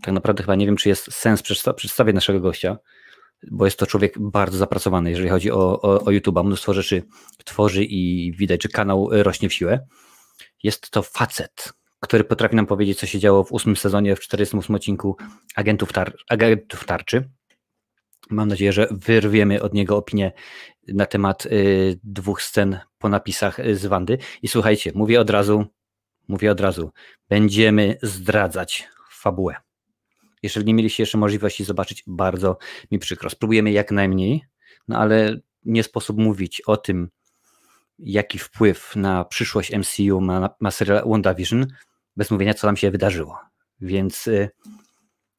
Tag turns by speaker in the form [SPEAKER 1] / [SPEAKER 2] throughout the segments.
[SPEAKER 1] tak naprawdę chyba nie wiem, czy jest sens przedstawić naszego gościa, bo jest to człowiek bardzo zapracowany, jeżeli chodzi o YouTube'a. Mnóstwo rzeczy tworzy i widać, że kanał rośnie w siłę. Jest to facet, który potrafi nam powiedzieć, co się działo w 8 sezonie, w 48 odcinku Agentów Tarczy. Mam nadzieję, że wyrwiemy od niego opinię na temat 2 scen po napisach z Wandy. I słuchajcie, mówię od razu, będziemy zdradzać fabułę. Jeżeli nie mieliście jeszcze możliwości zobaczyć, bardzo mi przykro. Spróbujemy jak najmniej, no ale nie sposób mówić o tym, jaki wpływ na przyszłość MCU ma serial WandaVision, bez mówienia, co tam się wydarzyło. Więc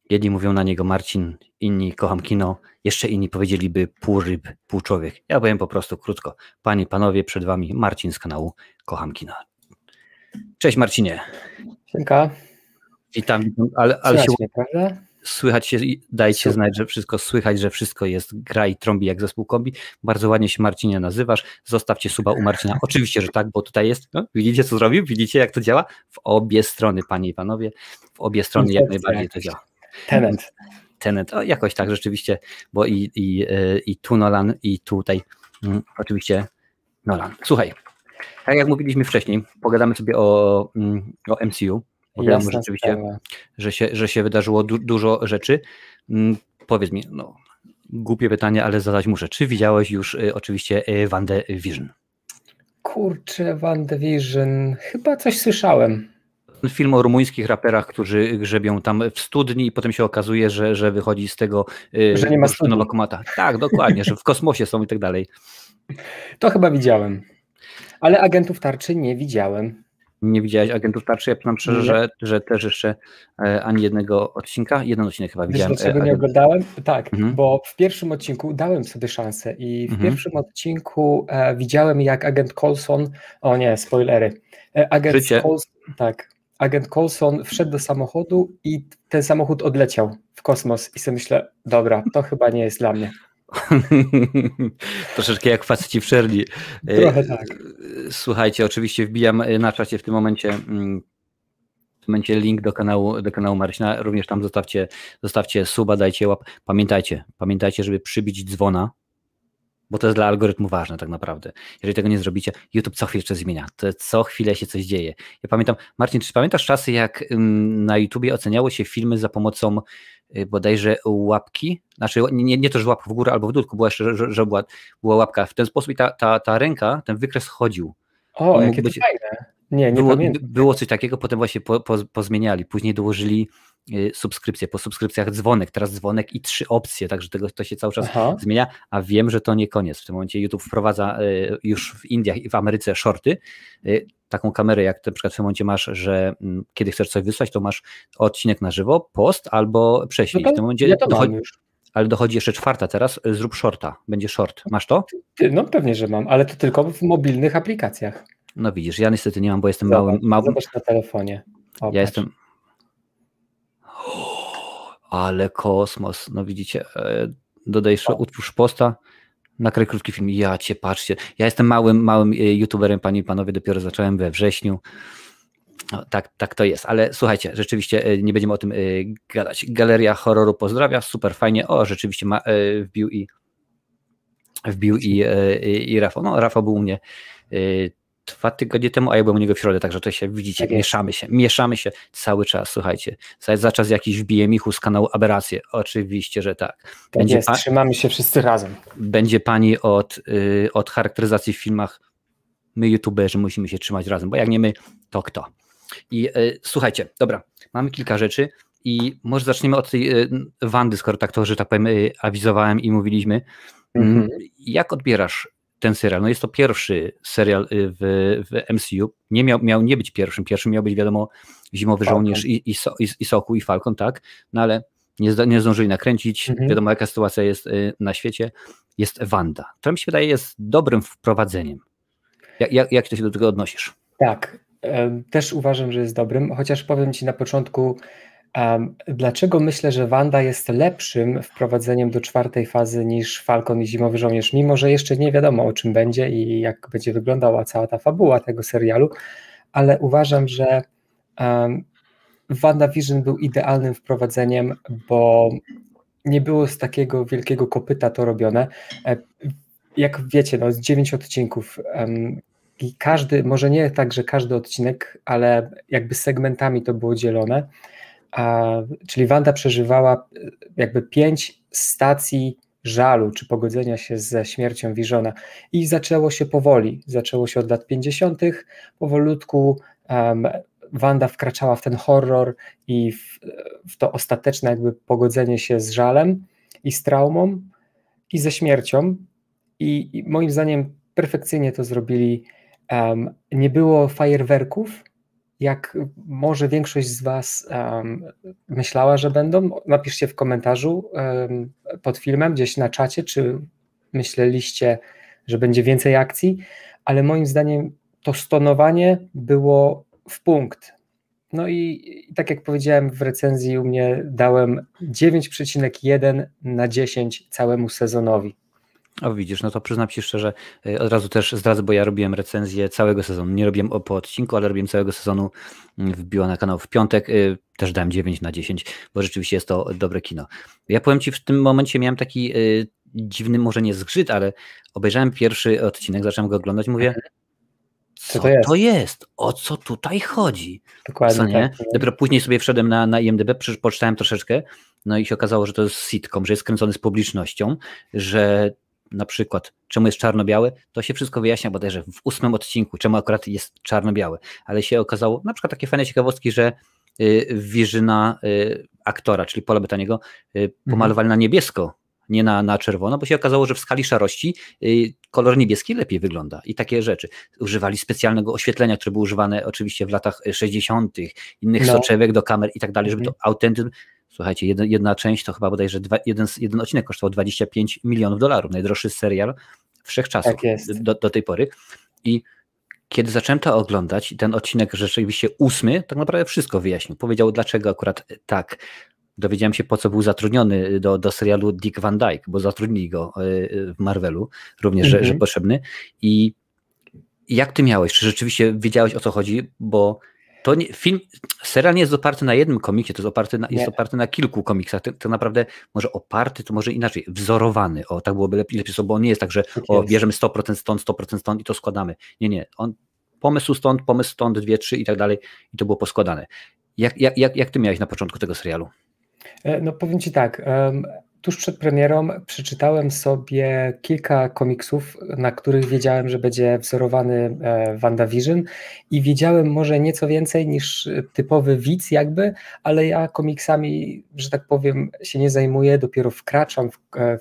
[SPEAKER 1] jedni mówią na niego Marcin, inni kocham kino, jeszcze inni powiedzieliby pół ryb, pół człowiek. Ja powiem po prostu krótko. Panie i panowie, przed wami Marcin z kanału Kocham Kino. Cześć Marcinie.
[SPEAKER 2] Siemka.
[SPEAKER 1] Witam, ale się
[SPEAKER 2] mnie, prawda?
[SPEAKER 1] Słychać się, dajcie znać, że wszystko słychać, że wszystko jest, gra i trąbi jak zespół kombi. Bardzo ładnie się Marcinie nazywasz. Zostawcie suba u Marcina. Oczywiście, że tak, bo tutaj jest, no, widzicie co zrobił? Widzicie jak to działa? W obie strony, panie i panowie, w obie strony jak najbardziej to działa. Tenet, o, jakoś tak rzeczywiście, bo i tu Nolan, i tutaj oczywiście Nolan. Słuchaj, tak jak mówiliśmy wcześniej, pogadamy sobie o MCU. Wiadomo rzeczywiście, że się wydarzyło dużo rzeczy. Powiedz mi, no, głupie pytanie, ale zadać muszę. Czy widziałeś już oczywiście WandaVision?
[SPEAKER 2] Kurczę, WandaVision, chyba coś słyszałem.
[SPEAKER 1] Film o rumuńskich raperach, którzy grzebią tam w studni i potem się okazuje, że wychodzi z tego
[SPEAKER 2] że nie ma studni.
[SPEAKER 1] Komata. Tak, dokładnie, że w kosmosie są i tak dalej.
[SPEAKER 2] To chyba widziałem, ale Agentów Tarczy nie widziałem.
[SPEAKER 1] Nie widziałeś Agentów Tarczy? Ja przyznam szczerze, że też jeszcze ani jednego odcinka. Jeden odcinek chyba widziałem.
[SPEAKER 2] Wiesz, dlaczego nie oglądałem? Tak, bo w pierwszym odcinku dałem sobie szansę i w pierwszym odcinku widziałem, jak agent Coulson, o nie, spoilery, agent Coulson wszedł do samochodu i ten samochód odleciał w kosmos i sobie myślę, dobra, to chyba nie jest dla mnie.
[SPEAKER 1] Troszeczkę jak faceci w Shirley.
[SPEAKER 2] Trochę tak.
[SPEAKER 1] Słuchajcie, oczywiście wbijam na czacie w tym momencie link do kanału Marcina. Również tam zostawcie suba, dajcie łap. Pamiętajcie, żeby przybić dzwona, bo to jest dla algorytmu ważne tak naprawdę. Jeżeli tego nie zrobicie, YouTube co chwilę coś zmienia. To co chwilę się coś dzieje. Ja pamiętam, Marcin, czy pamiętasz czasy, jak na YouTubie oceniało się filmy za pomocą bodajże łapki? Znaczy nie to, że łapka w górę albo w dół, tylko była jeszcze, że była łapka. W ten sposób i ta ręka, ten wykres chodził.
[SPEAKER 2] O, jakie to fajne. Nie pamiętam.
[SPEAKER 1] Było coś takiego, potem właśnie pozmieniali. Później dołożyli subskrypcję, po subskrypcjach dzwonek, teraz dzwonek i 3 opcje, także to się cały czas zmienia, a wiem, że to nie koniec. W tym momencie YouTube wprowadza już w Indiach i w Ameryce shorty, taką kamerę, jak na przykład w tym momencie masz, że kiedy chcesz coś wysłać, to masz odcinek na żywo, post albo prześlij.
[SPEAKER 2] No to,
[SPEAKER 1] w tym momencie
[SPEAKER 2] ja to mam już.
[SPEAKER 1] Ale dochodzi jeszcze 4 teraz, zrób shorta, będzie short. Masz to?
[SPEAKER 2] No pewnie, że mam, ale to tylko w mobilnych aplikacjach.
[SPEAKER 1] No widzisz, ja niestety nie mam, bo jestem małym.
[SPEAKER 2] Zobacz na telefonie.
[SPEAKER 1] Ja jestem. Ale kosmos, no widzicie, dodaj, utwórz posta, nakraj krótki film, ja cię, patrzcie, ja jestem małym youtuberem, panie i panowie, dopiero zacząłem we wrześniu, no, tak to jest, ale słuchajcie, rzeczywiście nie będziemy o tym gadać. Galeria Horroru pozdrawia, super fajnie, o rzeczywiście wbił i Rafał, no Rafał był u mnie 2 tygodnie temu, a ja byłem u niego w środę, także to się widzicie, mieszamy się cały czas, słuchajcie, za czas jakiś wbije Michu z kanału Aberracje, oczywiście, że tak.
[SPEAKER 2] Trzymamy się wszyscy razem.
[SPEAKER 1] Będzie pani od charakteryzacji w filmach, my youtuberzy musimy się trzymać razem, bo jak nie my, to kto? I słuchajcie, dobra, mamy kilka rzeczy i może zaczniemy od tej Wandy, skoro tak to, że tak powiem, awizowałem i mówiliśmy. Jak odbierasz ten serial? No jest to pierwszy serial w MCU. Nie miał nie być pierwszym. Pierwszym miał być, wiadomo, Zimowy Żołnierz i Sokół i Falcon, tak? No ale nie zdążyli nakręcić. Wiadomo, jaka sytuacja jest na świecie. Jest Wanda, która mi się wydaje jest dobrym wprowadzeniem. Jak ty się do tego odnosisz?
[SPEAKER 2] Tak, też uważam, że jest dobrym, chociaż powiem ci na początku, dlaczego myślę, że Wanda jest lepszym wprowadzeniem do 4. fazy niż Falcon i Zimowy Żołnierz, mimo że jeszcze nie wiadomo, o czym będzie i jak będzie wyglądała cała ta fabuła tego serialu, ale uważam, że WandaVision był idealnym wprowadzeniem, bo nie było z takiego wielkiego kopyta to robione. Jak wiecie, no, z 9 odcinków i każdy, może nie tak, że każdy odcinek, ale jakby segmentami to było dzielone, czyli Wanda przeżywała jakby 5 stacji żalu, czy pogodzenia się ze śmiercią Visiona i zaczęło się powoli, zaczęło się od lat 50., powolutku Wanda wkraczała w ten horror i w to ostateczne jakby pogodzenie się z żalem i z traumą i ze śmiercią i moim zdaniem perfekcyjnie to zrobili. Nie było fajerwerków, jak może większość z Was myślała, że będą. Napiszcie w komentarzu pod filmem, gdzieś na czacie, czy myśleliście, że będzie więcej akcji, ale moim zdaniem to stonowanie było w punkt. No i tak jak powiedziałem w recenzji u mnie, dałem 9,1 na 10 całemu sezonowi.
[SPEAKER 1] O widzisz, no to przyznam Ci szczerze, od razu też zdradzę, bo ja robiłem recenzję całego sezonu, nie robiłem po odcinku, ale robiłem całego sezonu, wbiła na kanał w piątek, też dałem 9 na 10, bo rzeczywiście jest to dobre kino. Ja powiem Ci, w tym momencie miałem taki dziwny, może nie zgrzyt, ale obejrzałem pierwszy odcinek, zacząłem go oglądać, mówię, co to jest? O co tutaj chodzi?
[SPEAKER 2] Dokładnie
[SPEAKER 1] co nie?
[SPEAKER 2] Tak.
[SPEAKER 1] Dopiero później sobie wszedłem na IMDb, poczytałem troszeczkę, no i się okazało, że to jest sitcom, że jest kręcony z publicznością, że na przykład, czemu jest czarno-biały, to się wszystko wyjaśnia bodajże w 8 odcinku, czemu akurat jest czarno-biały, ale się okazało, na przykład takie fajne ciekawostki, że Visiona aktora, czyli Paula Bettany'ego, pomalowali na niebiesko, nie na czerwono, bo się okazało, że w skali szarości kolor niebieski lepiej wygląda i takie rzeczy. Używali specjalnego oświetlenia, które było używane oczywiście w latach 60., innych soczewek do kamer i tak dalej, żeby to autentycznie. Słuchajcie, jedna część to chyba bodajże jeden odcinek kosztował $25 milionów, najdroższy serial wszechczasów do tej pory. I kiedy zacząłem to oglądać, ten odcinek rzeczywiście 8, tak naprawdę wszystko wyjaśnił. Powiedział, dlaczego akurat tak. Dowiedziałem się, po co był zatrudniony do serialu Dick Van Dyke, bo zatrudnili go w Marvelu, również, że potrzebny. I jak ty miałeś? Czy rzeczywiście wiedziałeś, o co chodzi? Bo to serial nie jest oparty na jednym komiksie, to jest oparty na kilku komiksach. To naprawdę może oparty, to może inaczej, wzorowany. Tak byłoby lepiej, bo on nie jest tak, że bierzemy 100% stąd, 100% stąd i to składamy. Nie. Pomysł stąd, 2, 3 i tak dalej i to było poskładane. Jak ty miałeś na początku tego serialu?
[SPEAKER 2] No powiem Ci tak, tuż przed premierą przeczytałem sobie kilka komiksów, na których wiedziałem, że będzie wzorowany WandaVision i wiedziałem może nieco więcej niż typowy widz jakby, ale ja komiksami, że tak powiem, się nie zajmuję, dopiero wkraczam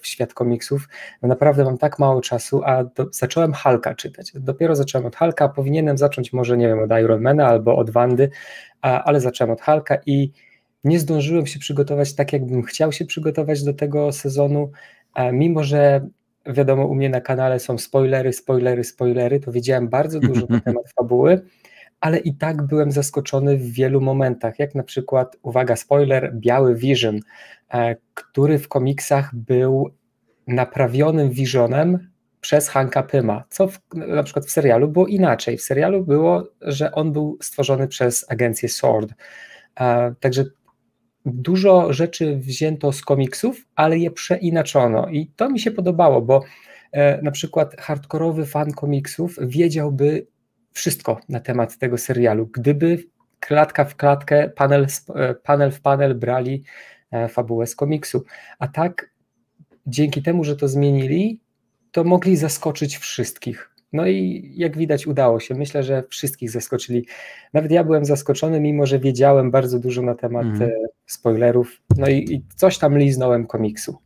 [SPEAKER 2] w świat komiksów, no naprawdę mam tak mało czasu, zacząłem Hulka czytać, dopiero zacząłem od Hulka, powinienem zacząć może, nie wiem, od Ironmana albo od Wandy, ale zacząłem od Hulka i nie zdążyłem się przygotować tak, jakbym chciał się przygotować do tego sezonu, mimo że wiadomo, u mnie na kanale są spoilery, to wiedziałem bardzo dużo na temat fabuły, ale i tak byłem zaskoczony w wielu momentach, jak na przykład, uwaga, spoiler, Biały Vision, który w komiksach był naprawionym Visionem przez Hanka Pyma, co na przykład w serialu było inaczej. W serialu było, że on był stworzony przez agencję SWORD. Także dużo rzeczy wzięto z komiksów, ale je przeinaczono i to mi się podobało, bo na przykład hardkorowy fan komiksów wiedziałby wszystko na temat tego serialu, gdyby klatka w klatkę, panel w panel brali fabułę z komiksu, a tak dzięki temu, że to zmienili, to mogli zaskoczyć wszystkich. No i jak widać udało się. Myślę, że wszystkich zaskoczyli. Nawet ja byłem zaskoczony, mimo że wiedziałem bardzo dużo na temat spoilerów. No i coś tam liznąłem komiksu.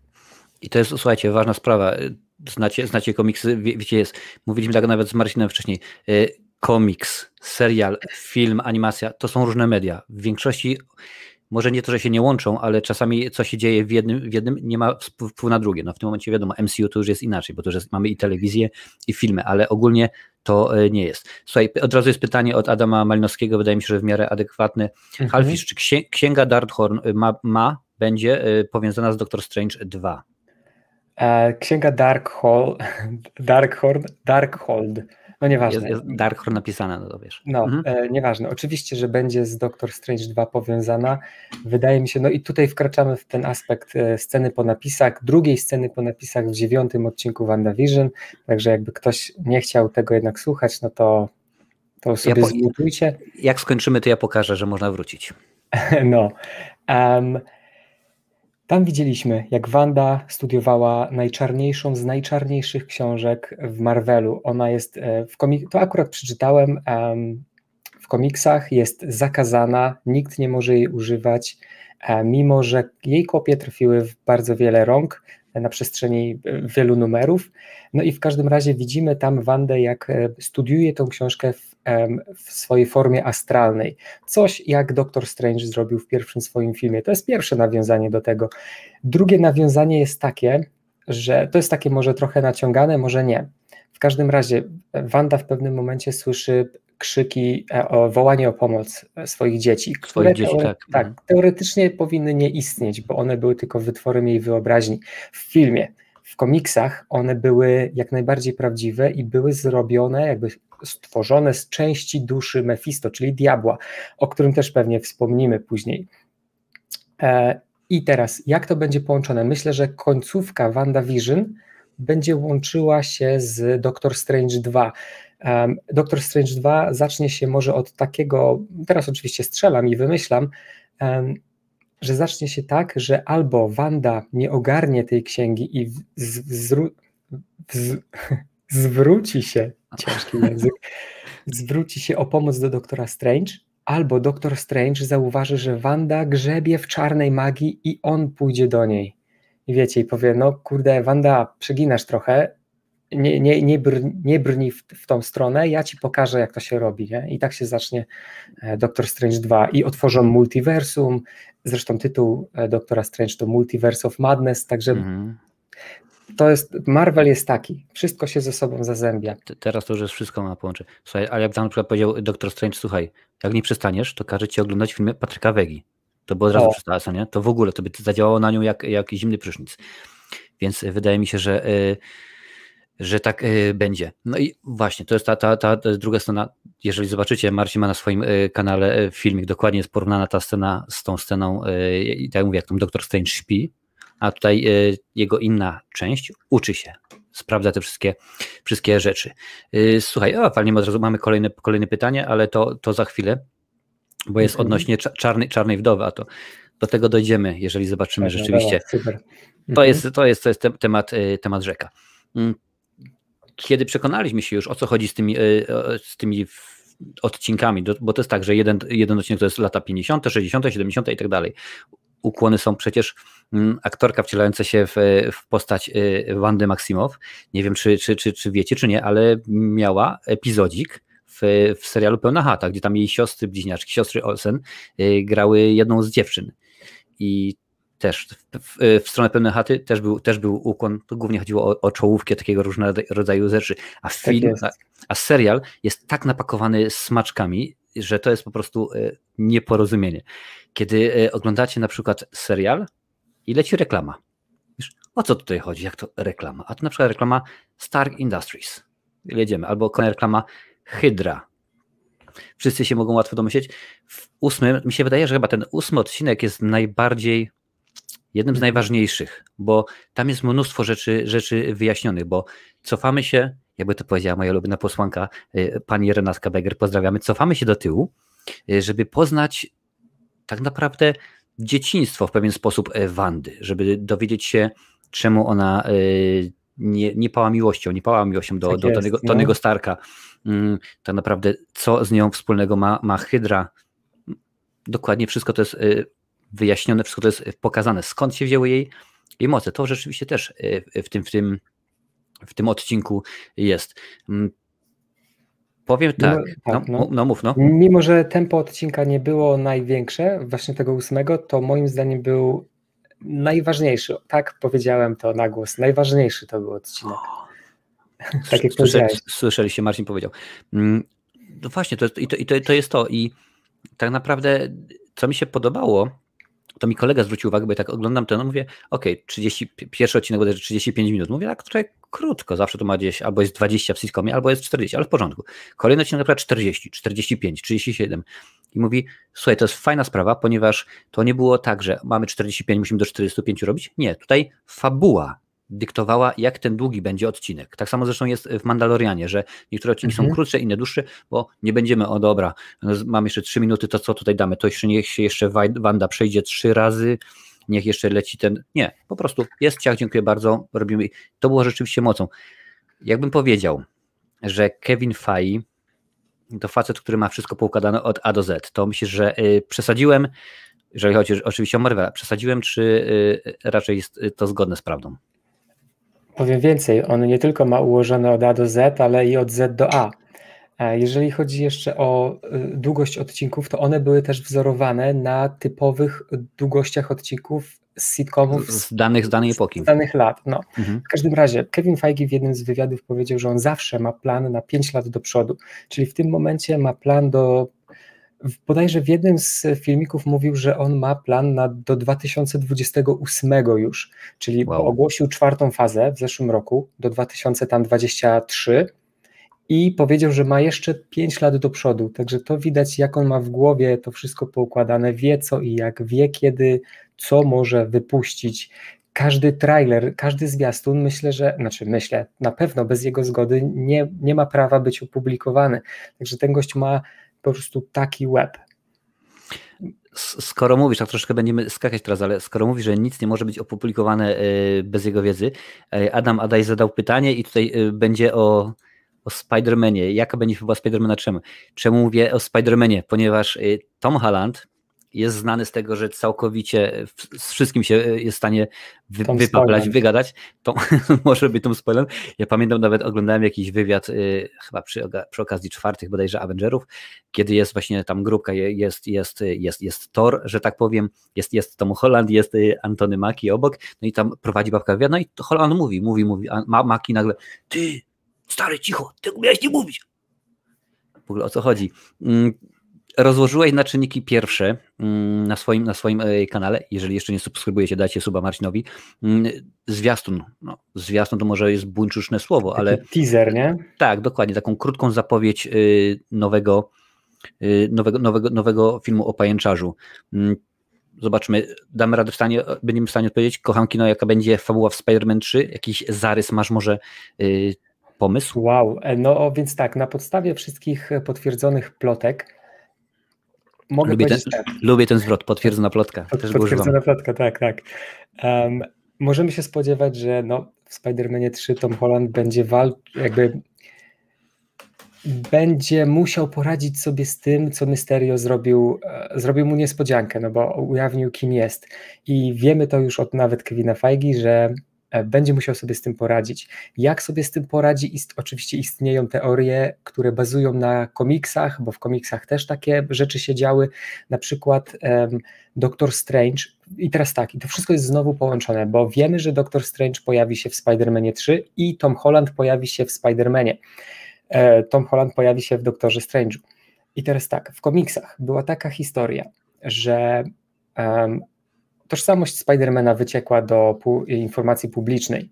[SPEAKER 1] I to jest, słuchajcie, ważna sprawa. Znacie komiksy, wiecie, mówiliśmy tak nawet z Marcinem wcześniej. Komiks, serial, film, animacja, to są różne media. W większości może nie to, że się nie łączą, ale czasami co się dzieje w jednym nie ma wpływu na drugie. No w tym momencie wiadomo, MCU to już jest inaczej, bo to już mamy i telewizję, i filmy, ale ogólnie to nie jest. Słuchaj, od razu jest pytanie od Adama Malinowskiego, wydaje mi się, że w miarę adekwatne. Halfish, czy księga Darkhold będzie powiązana z Doctor Strange 2?
[SPEAKER 2] Księga Darkhold No nieważne.
[SPEAKER 1] Jest Darkhorn napisane, no to wiesz.
[SPEAKER 2] No, nieważne. Oczywiście, że będzie z Doctor Strange 2 powiązana. Wydaje mi się, no i tutaj wkraczamy w ten aspekt sceny po napisach, drugiej sceny po napisach w 9. odcinku WandaVision, także jakby ktoś nie chciał tego jednak słuchać, no to sobie zmutujcie.
[SPEAKER 1] Jak skończymy, to ja pokażę, że można wrócić.
[SPEAKER 2] No. Tam widzieliśmy, jak Wanda studiowała najczarniejszą z najczarniejszych książek w Marvelu. Ona jest to akurat przeczytałem, w komiksach jest zakazana, nikt nie może jej używać, mimo że jej kopie trafiły w bardzo wiele rąk na przestrzeni wielu numerów. No i w każdym razie widzimy tam Wandę, jak studiuje tą książkę w swojej formie astralnej. Coś jak Doctor Strange zrobił w pierwszym swoim filmie. To jest pierwsze nawiązanie do tego. Drugie nawiązanie jest takie, że to jest takie może trochę naciągane, może nie. W każdym razie Wanda w pewnym momencie słyszy krzyki, wołanie o pomoc swoich dzieci, które teoretycznie powinny nie istnieć, bo one były tylko wytworem jej wyobraźni. W filmie, w komiksach one były jak najbardziej prawdziwe i były zrobione, jakby stworzone z części duszy Mephisto, czyli diabła, o którym też pewnie wspomnimy później. I teraz, jak to będzie połączone? Myślę, że końcówka WandaVision będzie łączyła się z Doctor Strange 2. Doctor Strange 2 zacznie się może od takiego, teraz oczywiście strzelam i wymyślam, że zacznie się tak, że albo Wanda nie ogarnie tej księgi i zwróci się, ciężki język, zwróci się o pomoc do Doktora Strange, albo Doktor Strange zauważy, że Wanda grzebie w czarnej magii i on pójdzie do niej. I wiecie, i powie, no kurde, Wanda, przeginasz trochę, nie brnij w tą stronę, ja ci pokażę, jak to się robi. Nie? I tak się zacznie Doctor Strange 2 i otworzą multiversum, zresztą tytuł Doktora Strange to Multiverse of Madness, także to jest, Marvel jest taki, wszystko się ze sobą zazębia.
[SPEAKER 1] Teraz to już jest wszystko ma połączenie. Słuchaj, ale jak tam na przykład powiedział Doctor Strange, słuchaj, jak nie przestaniesz, to każę ci oglądać filmy Patryka Wegi. To by od razu przestała, co nie? To w ogóle, to by zadziałało na nią jak zimny prysznic. Więc wydaje mi się, że tak będzie. No i właśnie, to jest ta druga strona. Jeżeli zobaczycie, Marcin ma na swoim kanale filmik, dokładnie jest porównana ta scena z tą sceną, tak jak mówię, jak tam Doktor Strange śpi, a tutaj jego inna część uczy się, sprawdza te wszystkie rzeczy. Słuchaj, fajnie, od razu mamy kolejne pytanie, ale to za chwilę, bo jest odnośnie czarnej wdowy, a to do tego dojdziemy, jeżeli zobaczymy rzeczywiście. To jest temat rzeka. Kiedy przekonaliśmy się już, o co chodzi z tymi odcinkami, bo to jest tak, że jeden odcinek to jest lata 50., 60., 70. i tak dalej. Ukłony są przecież aktorka wcielająca się w postać Wandy Maximow. Nie wiem, czy wiecie, czy nie, ale miała epizodzik w serialu Pełna chata, gdzie tam jej siostry bliźniaczki, siostry Olsen grały jedną z dziewczyn. I też w stronę Pełnej chaty też był ukłon, to głównie chodziło o czołówkę takiego różnego rodzaju rzeczy, a serial jest tak napakowany smaczkami, że to jest po prostu nieporozumienie. Kiedy oglądacie na przykład serial i leci reklama. Wiesz, o co tutaj chodzi, jak to reklama? A to na przykład reklama Stark Industries. Jedziemy. Albo kolejna reklama Hydra. Wszyscy się mogą łatwo domyśleć. Mi się wydaje, że chyba ten 8 odcinek jest jednym z najważniejszych, bo tam jest mnóstwo rzeczy wyjaśnionych, bo cofamy się, jakby to powiedziała moja ulubiona posłanka, pani Renatka Beger, pozdrawiamy, cofamy się do tyłu, żeby poznać tak naprawdę dzieciństwo w pewien sposób Wandy, żeby dowiedzieć się, czemu ona nie pała miłością do Tonego Starka. Tak naprawdę, co z nią wspólnego ma Hydra. Dokładnie wszystko to jest wyjaśnione, wszystko to jest pokazane, skąd się wzięły jej moce. To rzeczywiście też w tym odcinku jest. Powiem tak, mów.
[SPEAKER 2] Mimo, że tempo odcinka nie było największe, właśnie tego 8, to moim zdaniem był najważniejszy. Tak powiedziałem to na głos. Najważniejszy to był odcinek. Tak jak
[SPEAKER 1] słyszeliście, Marcin powiedział. No właśnie, to jest to. I tak naprawdę, co mi się podobało, to mi kolega zwrócił uwagę, bo ja tak oglądam to, no mówię, okej, pierwszy odcinek bodajże 35 minut, mówię, tak trochę krótko, zawsze to ma gdzieś, albo jest 20 w sitcomie, albo jest 40, ale w porządku. Kolejny odcinek na przykład 40, 45, 37 i mówi, słuchaj, to jest fajna sprawa, ponieważ to nie było tak, że mamy 45, musimy do 45 robić, nie, tutaj fabuła dyktowała, jak ten długi będzie odcinek. Tak samo zresztą jest w Mandalorianie, że niektóre odcinki są krótsze, inne dłuższe, bo nie będziemy, o dobra, mam jeszcze 3 minuty, to co tutaj damy, to jeszcze niech się jeszcze Wanda przejdzie 3 razy, niech jeszcze leci ten, nie, po prostu jest ciach, dziękuję bardzo, robimy, to było rzeczywiście mocą. Jakbym powiedział, że Kevin Feige to facet, który ma wszystko poukładane od A do Z, to myślę, że przesadziłem, jeżeli chodzi oczywiście o Marvela, przesadziłem, czy raczej jest to zgodne z prawdą?
[SPEAKER 2] Powiem więcej, on nie tylko ma ułożone od A do Z, ale i od Z do A. Jeżeli chodzi jeszcze o długość odcinków, to one były też wzorowane na typowych długościach odcinków z sitcomów
[SPEAKER 1] z danej epoki.
[SPEAKER 2] Z danych lat. No. W każdym razie Kevin Feige w jednym z wywiadów powiedział, że on zawsze ma plan na 5 lat do przodu, czyli w tym momencie ma plan bodajże w jednym z filmików mówił, że on ma plan do 2028 już, czyli ogłosił 4. fazę w zeszłym roku, do 2023 i powiedział, że ma jeszcze 5 lat do przodu, także to widać, jak on ma w głowie to wszystko poukładane, wie co i jak, wie kiedy, co może wypuścić. Każdy trailer, każdy zwiastun, myślę, na pewno bez jego zgody nie ma prawa być opublikowany, także ten gość ma po prostu taki łeb.
[SPEAKER 1] Skoro mówisz, tak troszkę będziemy skakać teraz, ale skoro mówisz, że nic nie może być opublikowane bez jego wiedzy, Adam Adaj zadał pytanie i tutaj będzie o Spider-Manie. Jaka będzie chyba Spider-Mana? Czemu mówię o Spider-Manie? Ponieważ Tom Holland jest znany z tego, że całkowicie z wszystkim się jest w stanie wypaplać, wygadać. To może być Tom Spoiler. Ja pamiętam, nawet oglądałem jakiś wywiad chyba przy okazji 4 bodajże Avengerów, kiedy jest właśnie tam grupka, jest Thor, że tak powiem, jest Tom Holland, jest Antony Mackie obok, no i tam prowadzi babka wywiad, no i Holland mówi, a Mackie nagle, ty, stary, cicho, tego miałeś nie mówić. W ogóle o co chodzi? Rozłożyłeś na czynniki pierwsze na swoim kanale, jeżeli jeszcze nie subskrybujecie, dajcie suba Marcinowi. Zwiastun, zwiastun to może jest buńczuczne słowo, ale...
[SPEAKER 2] Teaser, nie? Tak,
[SPEAKER 1] dokładnie, taką krótką zapowiedź nowego filmu o pajęczarzu. Zobaczmy, damy radę będziemy w stanie odpowiedzieć, kocham kino, jaka będzie fabuła w Spider-Man 3, jakiś zarys masz może pomysł?
[SPEAKER 2] Wow, no więc tak, na podstawie wszystkich potwierdzonych plotek
[SPEAKER 1] lubię ten zwrot, potwierdzona plotka.
[SPEAKER 2] Potwierdzona plotka, tak. Możemy się spodziewać, że w Spider-Manie 3 Tom Holland będzie musiał poradzić sobie z tym, co Mysterio zrobił mu niespodziankę, bo ujawnił, kim jest. I wiemy to już od nawet Kevina Feige, że będzie musiał sobie z tym poradzić. Jak sobie z tym poradzi? Oczywiście istnieją teorie, które bazują na komiksach, bo w komiksach też takie rzeczy się działy, na przykład Doctor Strange. I teraz tak, i to wszystko jest znowu połączone, bo wiemy, że Doctor Strange pojawi się w Spider-Manie 3 i Tom Holland pojawi się w Spider-Manie. Tom Holland pojawi się w Doktorze Strange'u. I teraz tak, w komiksach była taka historia, że tożsamość Spidermana wyciekła do informacji publicznej.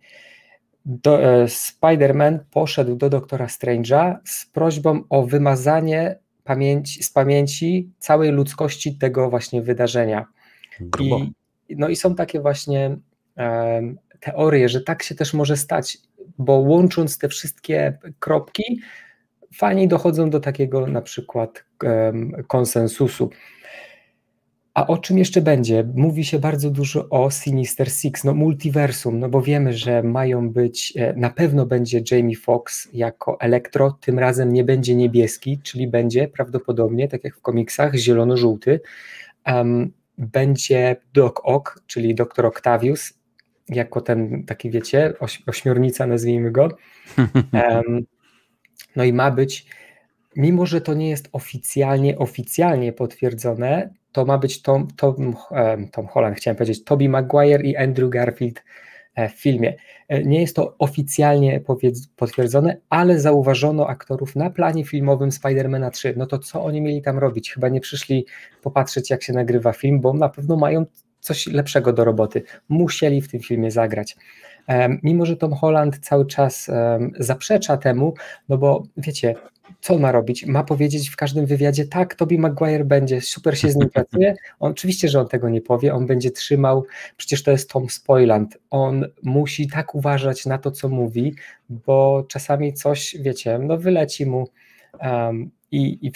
[SPEAKER 2] Spider-Man poszedł do Doktora Strange'a z prośbą o wymazanie z pamięci całej ludzkości tego właśnie wydarzenia. I są takie właśnie teorie, że tak się też może stać, bo łącząc te wszystkie kropki, fani dochodzą do takiego na przykład konsensusu. A o czym jeszcze będzie? Mówi się bardzo dużo o Sinister Six, multiversum, bo wiemy, że mają być, na pewno będzie Jamie Foxx jako Elektro, tym razem nie będzie niebieski, czyli będzie prawdopodobnie, tak jak w komiksach, zielono-żółty. Będzie Doc Ock, czyli Dr. Octavius, jako ten taki, wiecie, ośmiornica, nazwijmy go. No i ma być, mimo że to nie jest oficjalnie potwierdzone, to ma być Tom Holland, chciałem powiedzieć, Tobey Maguire i Andrew Garfield w filmie. Nie jest to oficjalnie potwierdzone, ale zauważono aktorów na planie filmowym Spider-Mana 3. No to co oni mieli tam robić? Chyba nie przyszli popatrzeć, jak się nagrywa film, bo na pewno mają coś lepszego do roboty. Musieli w tym filmie zagrać. Mimo że Tom Holland cały czas zaprzecza temu, no bo wiecie, co on ma robić? Ma powiedzieć w każdym wywiadzie, tak, Tobey Maguire będzie, super się z nim pracuje. Oczywiście, że on tego nie powie, on będzie trzymał, przecież to jest Tom Spoiland, on musi tak uważać na to, co mówi, bo czasami coś, wiecie, no wyleci mu i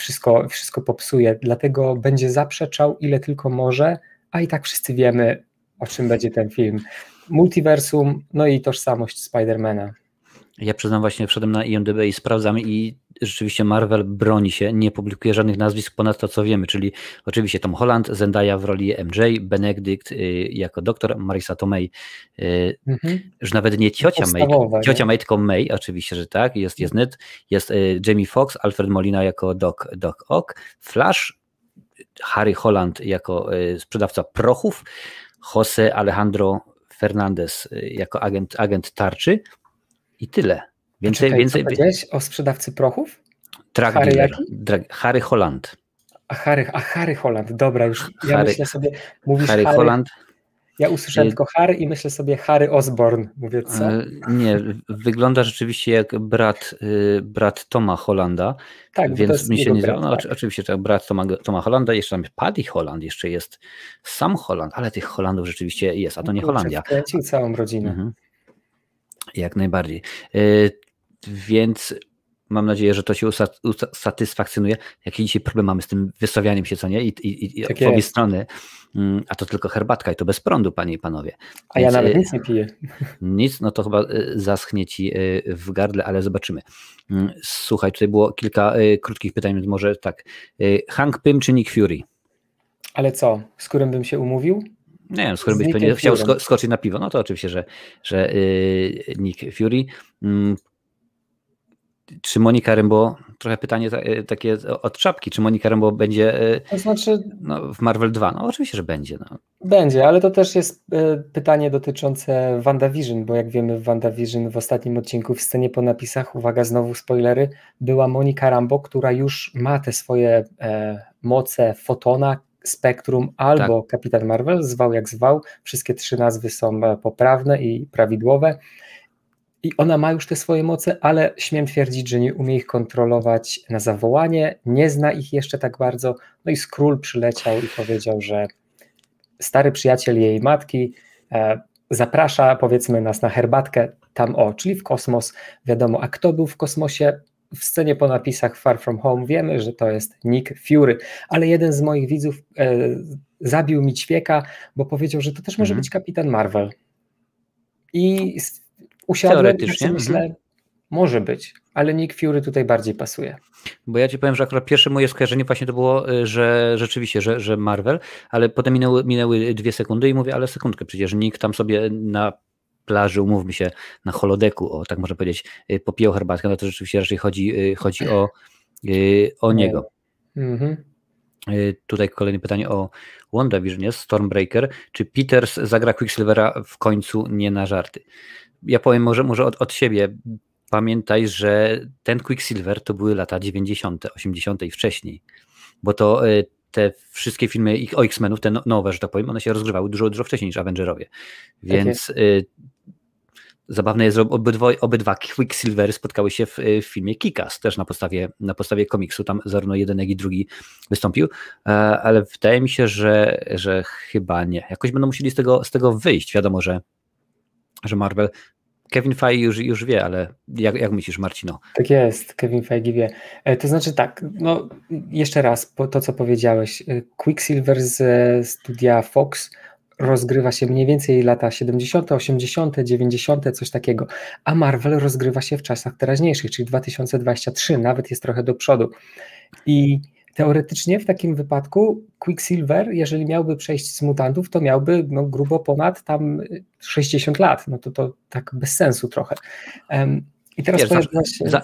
[SPEAKER 2] wszystko popsuje, dlatego będzie zaprzeczał ile tylko może, a i tak wszyscy wiemy, o czym będzie ten film. Multiversum, no i tożsamość Spidermana.
[SPEAKER 1] Ja przyznam, właśnie wszedłem na IMDb i sprawdzam i rzeczywiście Marvel broni się, nie publikuje żadnych nazwisk ponad to, co wiemy, czyli oczywiście Tom Holland, Zendaya w roli MJ, Benedict jako doktor, Marisa Tomei, już nawet nie ciocia May, tylko May, oczywiście, że tak, jest Ned, jest Jamie Foxx, Alfred Molina jako Doc Ock, Flash, Harry Holland jako sprzedawca prochów, Jose Alejandro Fernandez jako agent tarczy i tyle. Więcej.
[SPEAKER 2] Co powiedziałeś o sprzedawcy prochów?
[SPEAKER 1] Harry Holland.
[SPEAKER 2] Harry Holland, dobra, już ja myślę sobie, mówisz
[SPEAKER 1] Harry Holland.
[SPEAKER 2] Ja usłyszałem tylko Harry i myślę sobie Harry Osborn, mówię co?
[SPEAKER 1] Nie, wygląda rzeczywiście jak brat Toma Hollanda, tak, więc mi się nie brat, no, tak. Oczywiście tak, brat Toma Hollanda, jeszcze tam jest Paddy Holland, jeszcze jest Sam Holland, ale tych Hollandów rzeczywiście jest, a to nie Holandia.
[SPEAKER 2] Wkręcił całą rodzinę.
[SPEAKER 1] Jak najbardziej. Więc mam nadzieję, że to się usatysfakcjonuje. Jakie dzisiaj problem mamy z tym wystawianiem się, co nie? I tak w obie strony. A to tylko herbatka i to bez prądu, panie i panowie.
[SPEAKER 2] A ja nawet nic nie piję.
[SPEAKER 1] Nic, no to chyba zaschnie ci w gardle, ale zobaczymy. Słuchaj, tutaj było kilka krótkich pytań, więc może tak. Hank Pym czy Nick Fury?
[SPEAKER 2] Ale co? Z którym bym się umówił?
[SPEAKER 1] Nie wiem, z którym byś pewnie chciał skoczyć na piwo. No to oczywiście, że Nick Fury. Czy Monica Rambeau, trochę pytanie takie od czapki, czy Monica Rambeau będzie
[SPEAKER 2] to znaczy,
[SPEAKER 1] w Marvel 2? No oczywiście, że będzie. No.
[SPEAKER 2] Będzie, ale to też jest pytanie dotyczące WandaVision, bo jak wiemy w WandaVision w ostatnim odcinku w scenie po napisach, uwaga, znowu spoilery, była Monica Rambeau, która już ma te swoje moce Fotona, Spektrum albo tak. Kapitan Marvel, zwał jak zwał, wszystkie trzy nazwy są poprawne i prawidłowe. I ona ma już te swoje moce, ale śmiem twierdzić, że nie umie ich kontrolować na zawołanie, nie zna ich jeszcze tak bardzo. No i Skrull przyleciał i powiedział, że stary przyjaciel jej matki zaprasza, powiedzmy, nas na herbatkę tam, czyli w kosmos, wiadomo. A kto był w kosmosie? W scenie po napisach Far From Home wiemy, że to jest Nick Fury, ale jeden z moich widzów zabił mi ćwieka, bo powiedział, że to też może być Kapitan Marvel. I usiadłem i sobie myślę, może być, ale Nick Fury tutaj bardziej pasuje.
[SPEAKER 1] Bo ja ci powiem, że akurat pierwsze moje skojarzenie właśnie to było, że rzeczywiście, że Marvel, ale potem minęły 2 sekundy i mówię, ale sekundkę, przecież Nick tam sobie na plaży, umówmy się, na holodeku, tak można powiedzieć, popijał herbatkę, no to rzeczywiście raczej chodzi o niego. Tutaj kolejne pytanie o WandaVision, Stormbreaker. Czy Peters zagra Quicksilvera w końcu nie na żarty? Ja powiem może od siebie. Pamiętaj, że ten Quicksilver to były lata 90., 80. i wcześniej, bo to te wszystkie filmy o X-Menów, te nowe, że tak powiem, one się rozgrywały dużo wcześniej niż Avengerowie. Więc zabawne jest, że obydwa Quicksilvery spotkały się w filmie Kick-Ass, też na podstawie komiksu, tam zarówno jeden, jak i drugi wystąpił, ale wydaje mi się, że chyba nie. Jakoś będą musieli z tego wyjść. Wiadomo, że Marvel, Kevin Feige już wie, ale jak myślisz, Marcino?
[SPEAKER 2] Tak jest, Kevin Feige wie. To znaczy tak, no jeszcze raz, to co powiedziałeś, Quicksilver z studia Fox rozgrywa się mniej więcej lata 70., 80., 90., coś takiego, a Marvel rozgrywa się w czasach teraźniejszych, czyli 2023, nawet jest trochę do przodu. I teoretycznie w takim wypadku Quicksilver, jeżeli miałby przejść z mutantów, to miałby grubo ponad tam 60 lat, no to tak bez sensu trochę. I teraz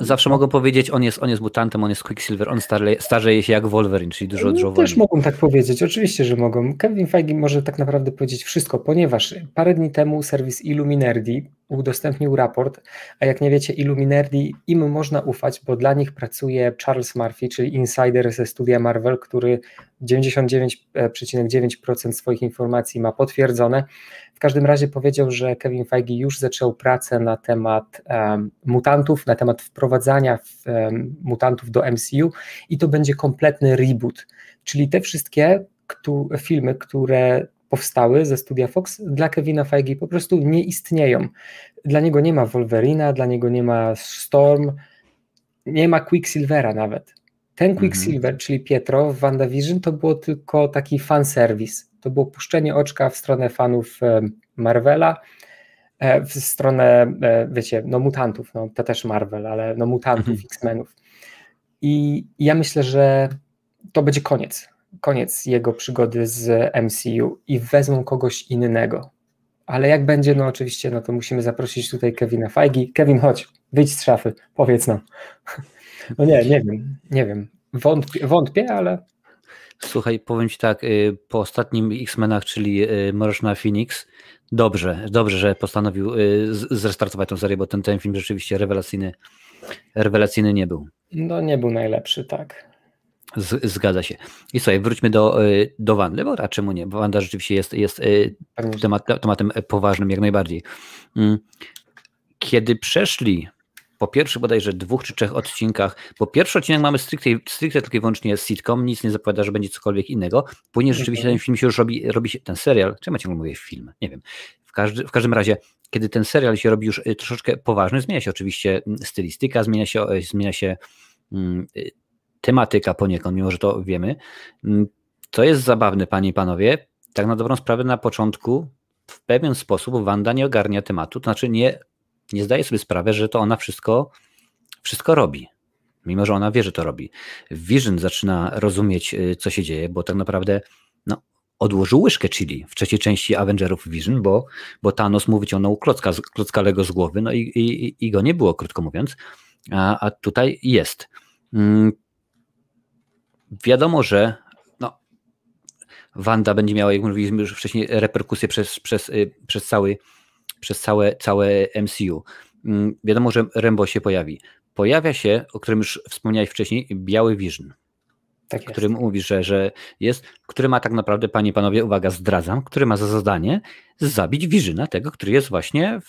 [SPEAKER 1] zawsze mogą powiedzieć, on jest mutantem, on jest Quicksilver, on starzeje się jak Wolverine, czyli dużo wolniej.
[SPEAKER 2] Też mogą tak powiedzieć, oczywiście, że mogą. Kevin Feige może tak naprawdę powiedzieć wszystko, ponieważ parę dni temu serwis Illuminerdi udostępnił raport, a jak nie wiecie, Illuminati, im można ufać, bo dla nich pracuje Charles Murphy, czyli insider ze studia Marvel, który 99,9% swoich informacji ma potwierdzone. W każdym razie powiedział, że Kevin Feige już zaczął pracę na temat mutantów, na temat wprowadzania mutantów do MCU i to będzie kompletny reboot, czyli te wszystkie filmy, które powstały ze studia Fox, dla Kevina Feige po prostu nie istnieją. Dla niego nie ma Wolverina, dla niego nie ma Storm, nie ma Quicksilvera nawet. Ten Quicksilver, czyli Pietro w WandaVision, to było tylko taki fanservice. To było puszczenie oczka w stronę fanów Marvela, w stronę, wiecie, no mutantów, no to też Marvel, ale no mutantów, X-Menów. I ja myślę, że to będzie koniec jego przygody z MCU i wezmą kogoś innego. Ale jak będzie, no oczywiście, no to musimy zaprosić tutaj Kevina Feige. Kevin, chodź, wyjdź z szafy, powiedz nam. No nie wiem. Wątpię, ale...
[SPEAKER 1] Słuchaj, powiem ci tak, po ostatnim X-Menach, czyli Mroczna Phoenix, dobrze, że postanowił zrestartować tę serię, bo ten film rzeczywiście rewelacyjny nie był.
[SPEAKER 2] No nie był najlepszy, tak.
[SPEAKER 1] Zgadza się. I słuchaj, wróćmy do Wandy, bo a czemu nie? Bo Wanda rzeczywiście jest tematem poważnym jak najbardziej. Kiedy przeszli po pierwszych bodajże 2 czy 3 odcinkach, bo pierwszy odcinek mamy stricte tylko i wyłącznie sitcom, nic nie zapowiada, że będzie cokolwiek innego. Później rzeczywiście ten film się już robi się, ten serial, czemu ja ciągle mówię film? Nie wiem. W każdym razie, kiedy ten serial się robi już troszeczkę poważny, zmienia się oczywiście stylistyka, zmienia się tematyka poniekąd, mimo że to wiemy. To jest zabawne, panie i panowie. Tak na dobrą sprawę na początku w pewien sposób Wanda nie ogarnia tematu, to znaczy nie zdaje sobie sprawy, że to ona wszystko robi, mimo że ona wie, że to robi. Vision zaczyna rozumieć, co się dzieje, bo tak naprawdę odłożył łyżkę chili w trzeciej części Avengerów Vision, bo Thanos mu wyciągnął klocka Lego z głowy, no i go nie było, krótko mówiąc, a tutaj jest. Wiadomo, że Wanda będzie miała, jak mówiliśmy już wcześniej, reperkusje przez całe MCU. Wiadomo, że Rambo się pojawi. Pojawia się, o którym już wspomniałeś wcześniej, Biały Vision,
[SPEAKER 2] tak
[SPEAKER 1] który mówisz, że jest, który ma tak naprawdę, panie i panowie, uwaga, zdradzam, który ma za zadanie zabić Visiona, tego, który jest właśnie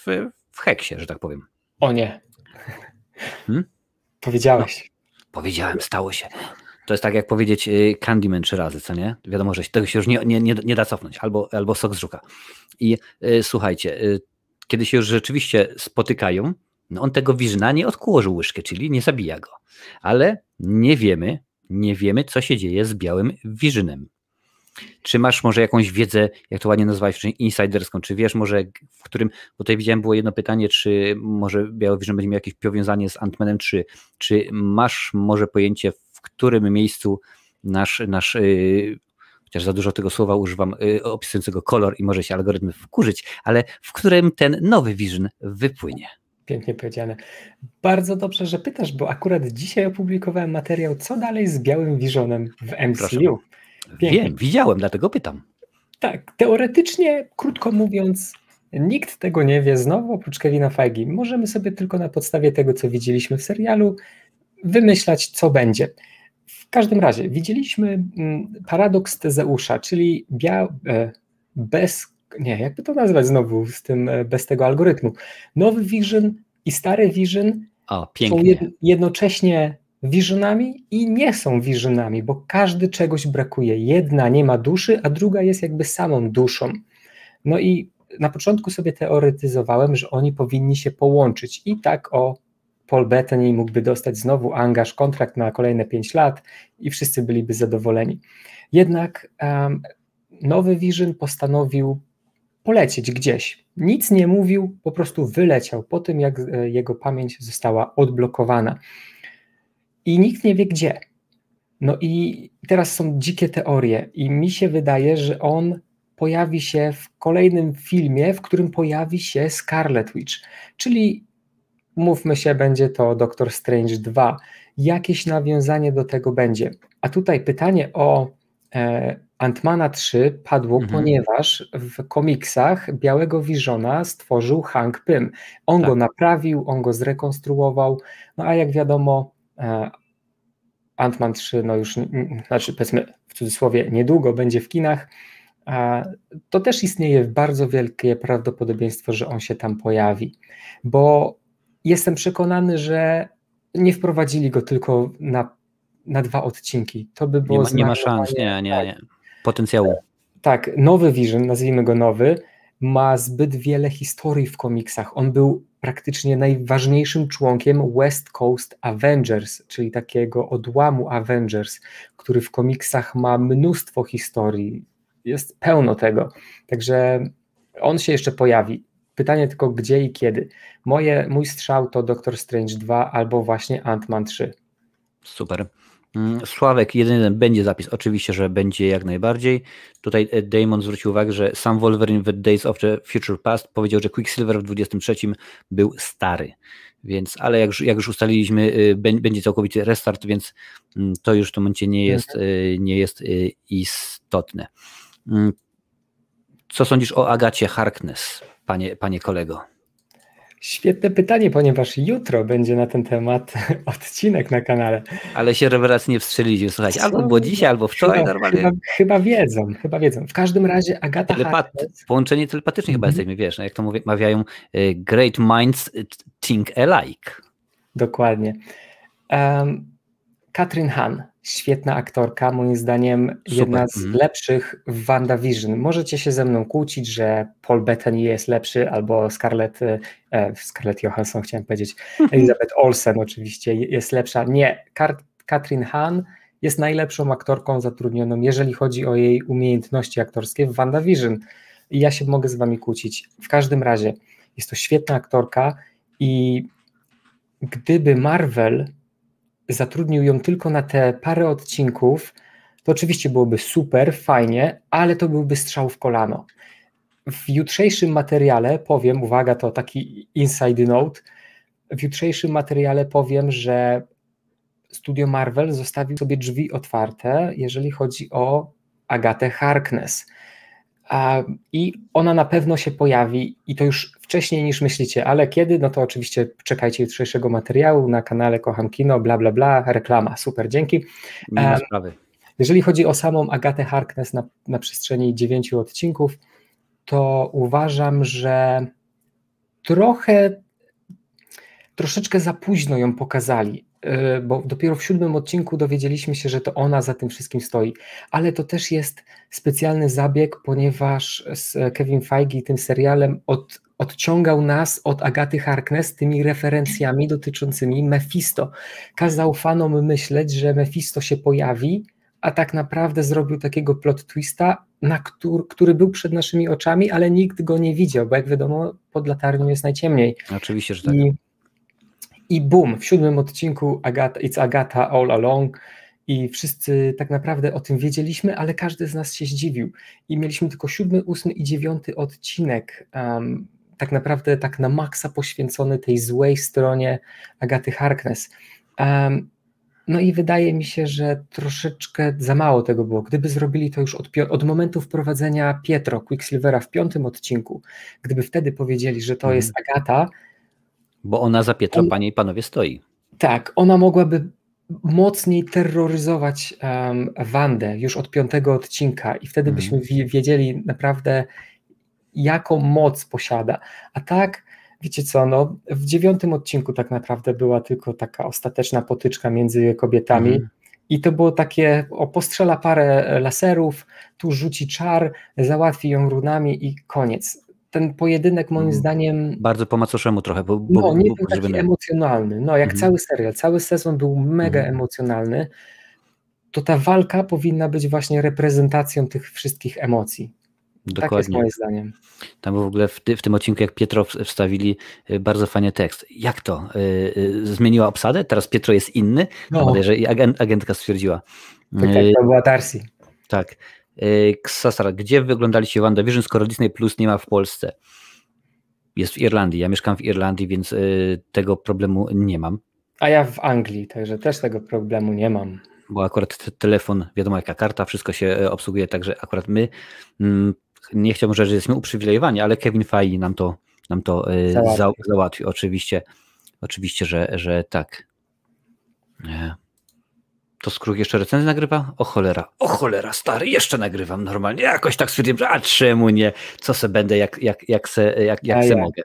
[SPEAKER 1] w Heksie, że tak powiem.
[SPEAKER 2] O nie. Powiedziałeś.
[SPEAKER 1] Powiedziałem, stało się. To jest tak jak powiedzieć Candyman 3 razy, co nie? Wiadomo, że tego się już nie da cofnąć, albo sok z żuka. I słuchajcie, kiedy się już rzeczywiście spotykają, on tego Visiona nie odkłożył łyżkę, czyli nie zabija go. Ale nie wiemy, co się dzieje z Białym Visionem. Czy masz może jakąś wiedzę, jak to ładnie nazwałeś wcześniej, insiderską, czy wiesz może w którym, bo tutaj widziałem było jedno pytanie, czy może Biały Vision będzie miał jakieś powiązanie z Ant-Manem 3, czy masz może pojęcie, w którym miejscu nasz chociaż za dużo tego słowa używam, opisującego kolor i może się algorytm wkurzyć, ale w którym ten nowy Vision wypłynie.
[SPEAKER 2] Pięknie powiedziane. Bardzo dobrze, że pytasz, bo akurat dzisiaj opublikowałem materiał, co dalej z Białym Visionem w MCU.
[SPEAKER 1] Proszę. Wiem, widziałem, dlatego pytam.
[SPEAKER 2] Tak, teoretycznie, krótko mówiąc, nikt tego nie wie, znowu oprócz Kevina Feige. Możemy sobie tylko na podstawie tego, co widzieliśmy w serialu, wymyślać, co będzie. W każdym razie, widzieliśmy paradoks Tezeusza, czyli jakby to nazwać znowu bez tego algorytmu. Nowy Vision i stary Vision są jednocześnie Visionami i nie są Visionami, bo każdy czegoś brakuje. Jedna nie ma duszy, a druga jest jakby samą duszą. No i na początku sobie teoretyzowałem, że oni powinni się połączyć i tak Paul Bettany mógłby dostać znowu angaż, kontrakt na kolejne 5 lat i wszyscy byliby zadowoleni. Jednak nowy Vision postanowił polecieć gdzieś. Nic nie mówił, po prostu wyleciał po tym, jak jego pamięć została odblokowana. I nikt nie wie gdzie. No i teraz są dzikie teorie i mi się wydaje, że on pojawi się w kolejnym filmie, w którym pojawi się Scarlet Witch, czyli umówmy się, będzie to Doctor Strange 2. Jakieś nawiązanie do tego będzie. A tutaj pytanie o Ant-Mana 3 padło, ponieważ w komiksach Białego Visiona stworzył Hank Pym. On go naprawił, on go zrekonstruował, no a jak wiadomo Ant-Man 3, no już, znaczy powiedzmy w cudzysłowie, niedługo będzie w kinach, to też istnieje bardzo wielkie prawdopodobieństwo, że on się tam pojawi, bo jestem przekonany, że nie wprowadzili go tylko na 2 odcinki. To by było
[SPEAKER 1] nie ma szans, nie. Potencjału.
[SPEAKER 2] Tak, nowy Vision, nazwijmy go nowy, ma zbyt wiele historii w komiksach. On był praktycznie najważniejszym członkiem West Coast Avengers, czyli takiego odłamu Avengers, który w komiksach ma mnóstwo historii. Jest pełno tego. Także on się jeszcze pojawi. Pytanie tylko gdzie i kiedy. Mój strzał to Doctor Strange 2 albo właśnie Ant-Man 3.
[SPEAKER 1] Super. Sławek 1.1 będzie zapis, oczywiście, że będzie jak najbardziej. Tutaj Damon zwrócił uwagę, że sam Wolverine w Days of the Future Past powiedział, że Quicksilver w 23 był stary, więc, ale jak już ustaliliśmy, będzie całkowity restart, więc to już w tym momencie nie jest istotne. Co sądzisz o Agacie Harkness, panie kolego?
[SPEAKER 2] Świetne pytanie, ponieważ jutro będzie na ten temat odcinek na kanale.
[SPEAKER 1] Ale się rewelacyjnie wstrzelić, słuchajcie, albo było dzisiaj, albo wczoraj normalnie.
[SPEAKER 2] Chyba wiedzą. W każdym razie Agata Harkness...
[SPEAKER 1] Połączenie telepatyczne chyba jesteśmy, wiesz, jak to mawiają, great minds think alike.
[SPEAKER 2] Dokładnie. Kathryn Hahn, świetna aktorka, moim zdaniem jedna z lepszych w WandaVision. Możecie się ze mną kłócić, że Paul Bettany jest lepszy, albo Scarlett Johansson, chciałem powiedzieć, Elizabeth Olsen oczywiście jest lepsza. Nie, Kathryn Hahn jest najlepszą aktorką zatrudnioną, jeżeli chodzi o jej umiejętności aktorskie w WandaVision. I ja się mogę z wami kłócić. W każdym razie jest to świetna aktorka i gdyby Marvel zatrudnił ją tylko na te parę odcinków, to oczywiście byłoby super, fajnie, ale to byłby strzał w kolano. W jutrzejszym materiale powiem, uwaga, to taki inside note, w jutrzejszym materiale powiem, że studio Marvel zostawił sobie drzwi otwarte, jeżeli chodzi o Agatę Harkness. I ona na pewno się pojawi i to już wcześniej niż myślicie, ale kiedy? No to oczywiście czekajcie jutrzejszego materiału na kanale Kocham Kino, bla bla bla, reklama, super, dzięki.
[SPEAKER 1] Nie ma sprawy.
[SPEAKER 2] Jeżeli chodzi o samą Agatę Harkness na przestrzeni 9 odcinków, to uważam, że troszeczkę za późno ją pokazali, bo dopiero w 7 odcinku dowiedzieliśmy się, że to ona za tym wszystkim stoi, ale to też jest specjalny zabieg, ponieważ Kevin Feige tym serialem odciągał nas od Agaty Harkness tymi referencjami dotyczącymi Mephisto. Kazał fanom myśleć, że Mephisto się pojawi, a tak naprawdę zrobił takiego plot twista, który był przed naszymi oczami, ale nikt go nie widział, bo jak wiadomo, pod latarnią jest najciemniej.
[SPEAKER 1] Oczywiście, że tak.
[SPEAKER 2] I boom, w 7 odcinku It's Agatha All Along i wszyscy tak naprawdę o tym wiedzieliśmy, ale każdy z nas się zdziwił. I mieliśmy tylko 7, 8 i 9 odcinek, tak naprawdę tak na maksa poświęcony tej złej stronie Agaty Harkness. No i wydaje mi się, że troszeczkę za mało tego było. Gdyby zrobili to już od momentu wprowadzenia Pietro, Quicksilvera w 5 odcinku, gdyby wtedy powiedzieli, że to jest Agata,
[SPEAKER 1] bo ona za Pietro, panie i panowie, stoi.
[SPEAKER 2] Tak, ona mogłaby mocniej terroryzować Wandę już od 5 odcinka i wtedy byśmy wiedzieli naprawdę, jaką moc posiada. A tak, wiecie co, no, w 9 odcinku tak naprawdę była tylko taka ostateczna potyczka między kobietami i to było takie, postrzela parę laserów, tu rzuci czar, załatwi ją runami i koniec. Ten pojedynek moim zdaniem...
[SPEAKER 1] Bardzo po macoszemu trochę.
[SPEAKER 2] Nie był taki emocjonalny. No jak cały serial, cały sezon był mega emocjonalny, to ta walka powinna być właśnie reprezentacją tych wszystkich emocji.
[SPEAKER 1] Dokładnie.
[SPEAKER 2] Tak jest moim zdaniem.
[SPEAKER 1] Tam w ogóle w tym odcinku, jak Pietro wstawili bardzo fajny tekst. Jak to? Zmieniła obsadę? Teraz Pietro jest inny? No. I agentka stwierdziła.
[SPEAKER 2] Tak, to była Darcy.
[SPEAKER 1] Tak. Ksasara, gdzie wyglądaliście WandaVision, skoro Disney Plus nie ma w Polsce? Jest w Irlandii. Ja mieszkam w Irlandii, więc tego problemu nie mam.
[SPEAKER 2] A ja w Anglii, także też tego problemu nie mam.
[SPEAKER 1] bo akurat telefon, wiadomo jaka karta, wszystko się obsługuje, także akurat my, nie chciałbym, że jesteśmy uprzywilejowani, ale Kevin Feige nam to załatwił. Oczywiście, że tak. To Skróg jeszcze recenzję nagrywa? O cholera, stary, jeszcze nagrywam normalnie. Jakoś tak stwierdziłem, że a czemu nie? Co se będę, jak se mogę.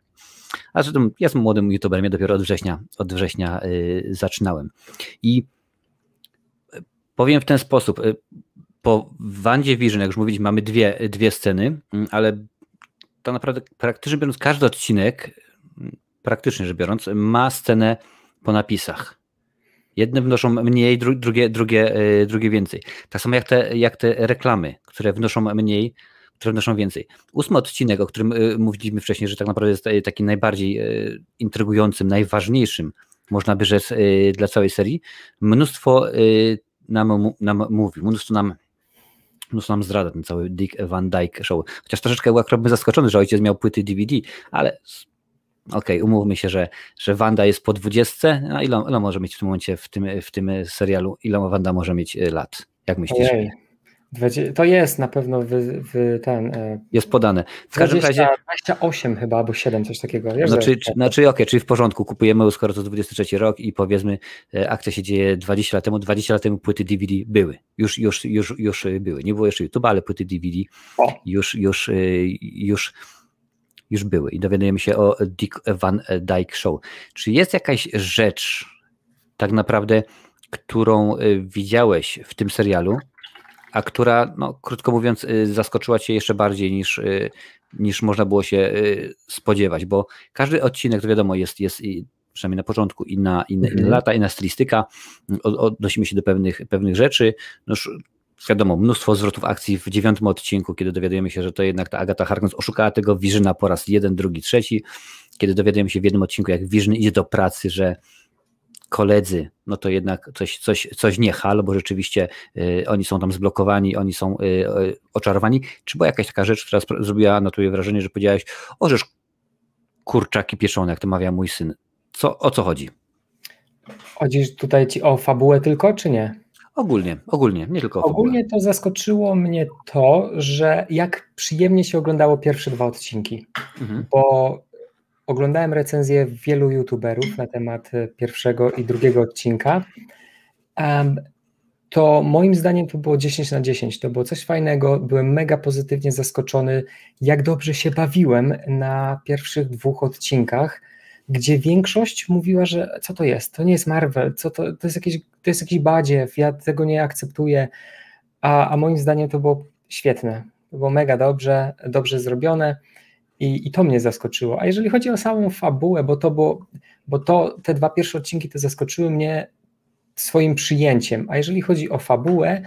[SPEAKER 1] A zresztą jestem młodym youtuberem, ja dopiero od września zaczynałem. I powiem w ten sposób, po WandaVision, jak już mówiliśmy, mamy dwie sceny, ale to naprawdę praktycznie biorąc, każdy odcinek, praktycznie rzecz biorąc, ma scenę po napisach. Jedne wnoszą mniej, drugie więcej. Tak samo jak te reklamy, które wnoszą mniej, które wnoszą więcej. 8 odcinek, o którym mówiliśmy wcześniej, że tak naprawdę jest taki najbardziej intrygującym, najważniejszym, można by rzec, dla całej serii. Mnóstwo nam mówi, mnóstwo nam zdradza ten cały Dick Van Dyke Show. Chociaż troszeczkę byłem zaskoczony, że ojciec miał płyty DVD, ale okej, umówmy się, że Wanda jest po 20. A ile może mieć w tym momencie w tym serialu? Ile Wanda może mieć lat? Jak myślisz?
[SPEAKER 2] Ojej. To jest na pewno
[SPEAKER 1] jest podane. W każdym razie
[SPEAKER 2] 28 chyba, albo 7, coś takiego.
[SPEAKER 1] Czyli w porządku, kupujemy, skoro to 23 rok i powiedzmy akcja się dzieje 20 lat temu. 20 lat temu płyty DVD były. Już były. Nie było jeszcze YouTube'a, ale płyty DVD już były. I dowiadujemy się o Dick Van Dyke Show. Czy jest jakaś rzecz tak naprawdę, którą widziałeś w tym serialu, a która, no, krótko mówiąc, zaskoczyła cię jeszcze bardziej niż można było się spodziewać, bo każdy odcinek, to wiadomo, jest przynajmniej na początku inne lata, inna stylistyka, odnosimy się do pewnych rzeczy, no już wiadomo, mnóstwo zwrotów akcji w 9 odcinku, kiedy dowiadujemy się, że to jednak ta Agatha Harkness oszukała tego Visiona po raz 1, 2, 3, kiedy dowiadujemy się w jednym odcinku, jak Vision idzie do pracy, że koledzy, no to jednak coś nie halo, bo rzeczywiście oni są tam zblokowani, oni są oczarowani. Czy była jakaś taka rzecz, która zrobiła na tobie wrażenie, że powiedziałeś, o żeż kurczaki pieczone, jak to mawia mój syn. O co chodzi?
[SPEAKER 2] Chodzi tutaj ci o fabułę tylko, czy nie?
[SPEAKER 1] Ogólnie, nie tylko o fabułę.
[SPEAKER 2] Ogólnie to zaskoczyło mnie to, że jak przyjemnie się oglądało pierwsze 2 odcinki, bo oglądałem recenzję wielu youtuberów na temat pierwszego i drugiego odcinka. To moim zdaniem to było 10/10. To było coś fajnego. Byłem mega pozytywnie zaskoczony, jak dobrze się bawiłem na pierwszych 2 odcinkach, gdzie większość mówiła, że co to jest? To nie jest Marvel, to jest jakiś badziew, ja tego nie akceptuję. A moim zdaniem to było świetne. To było mega dobrze zrobione. I to mnie zaskoczyło. A jeżeli chodzi o samą fabułę, bo te 2 pierwsze odcinki to zaskoczyły mnie swoim przyjęciem, a jeżeli chodzi o fabułę,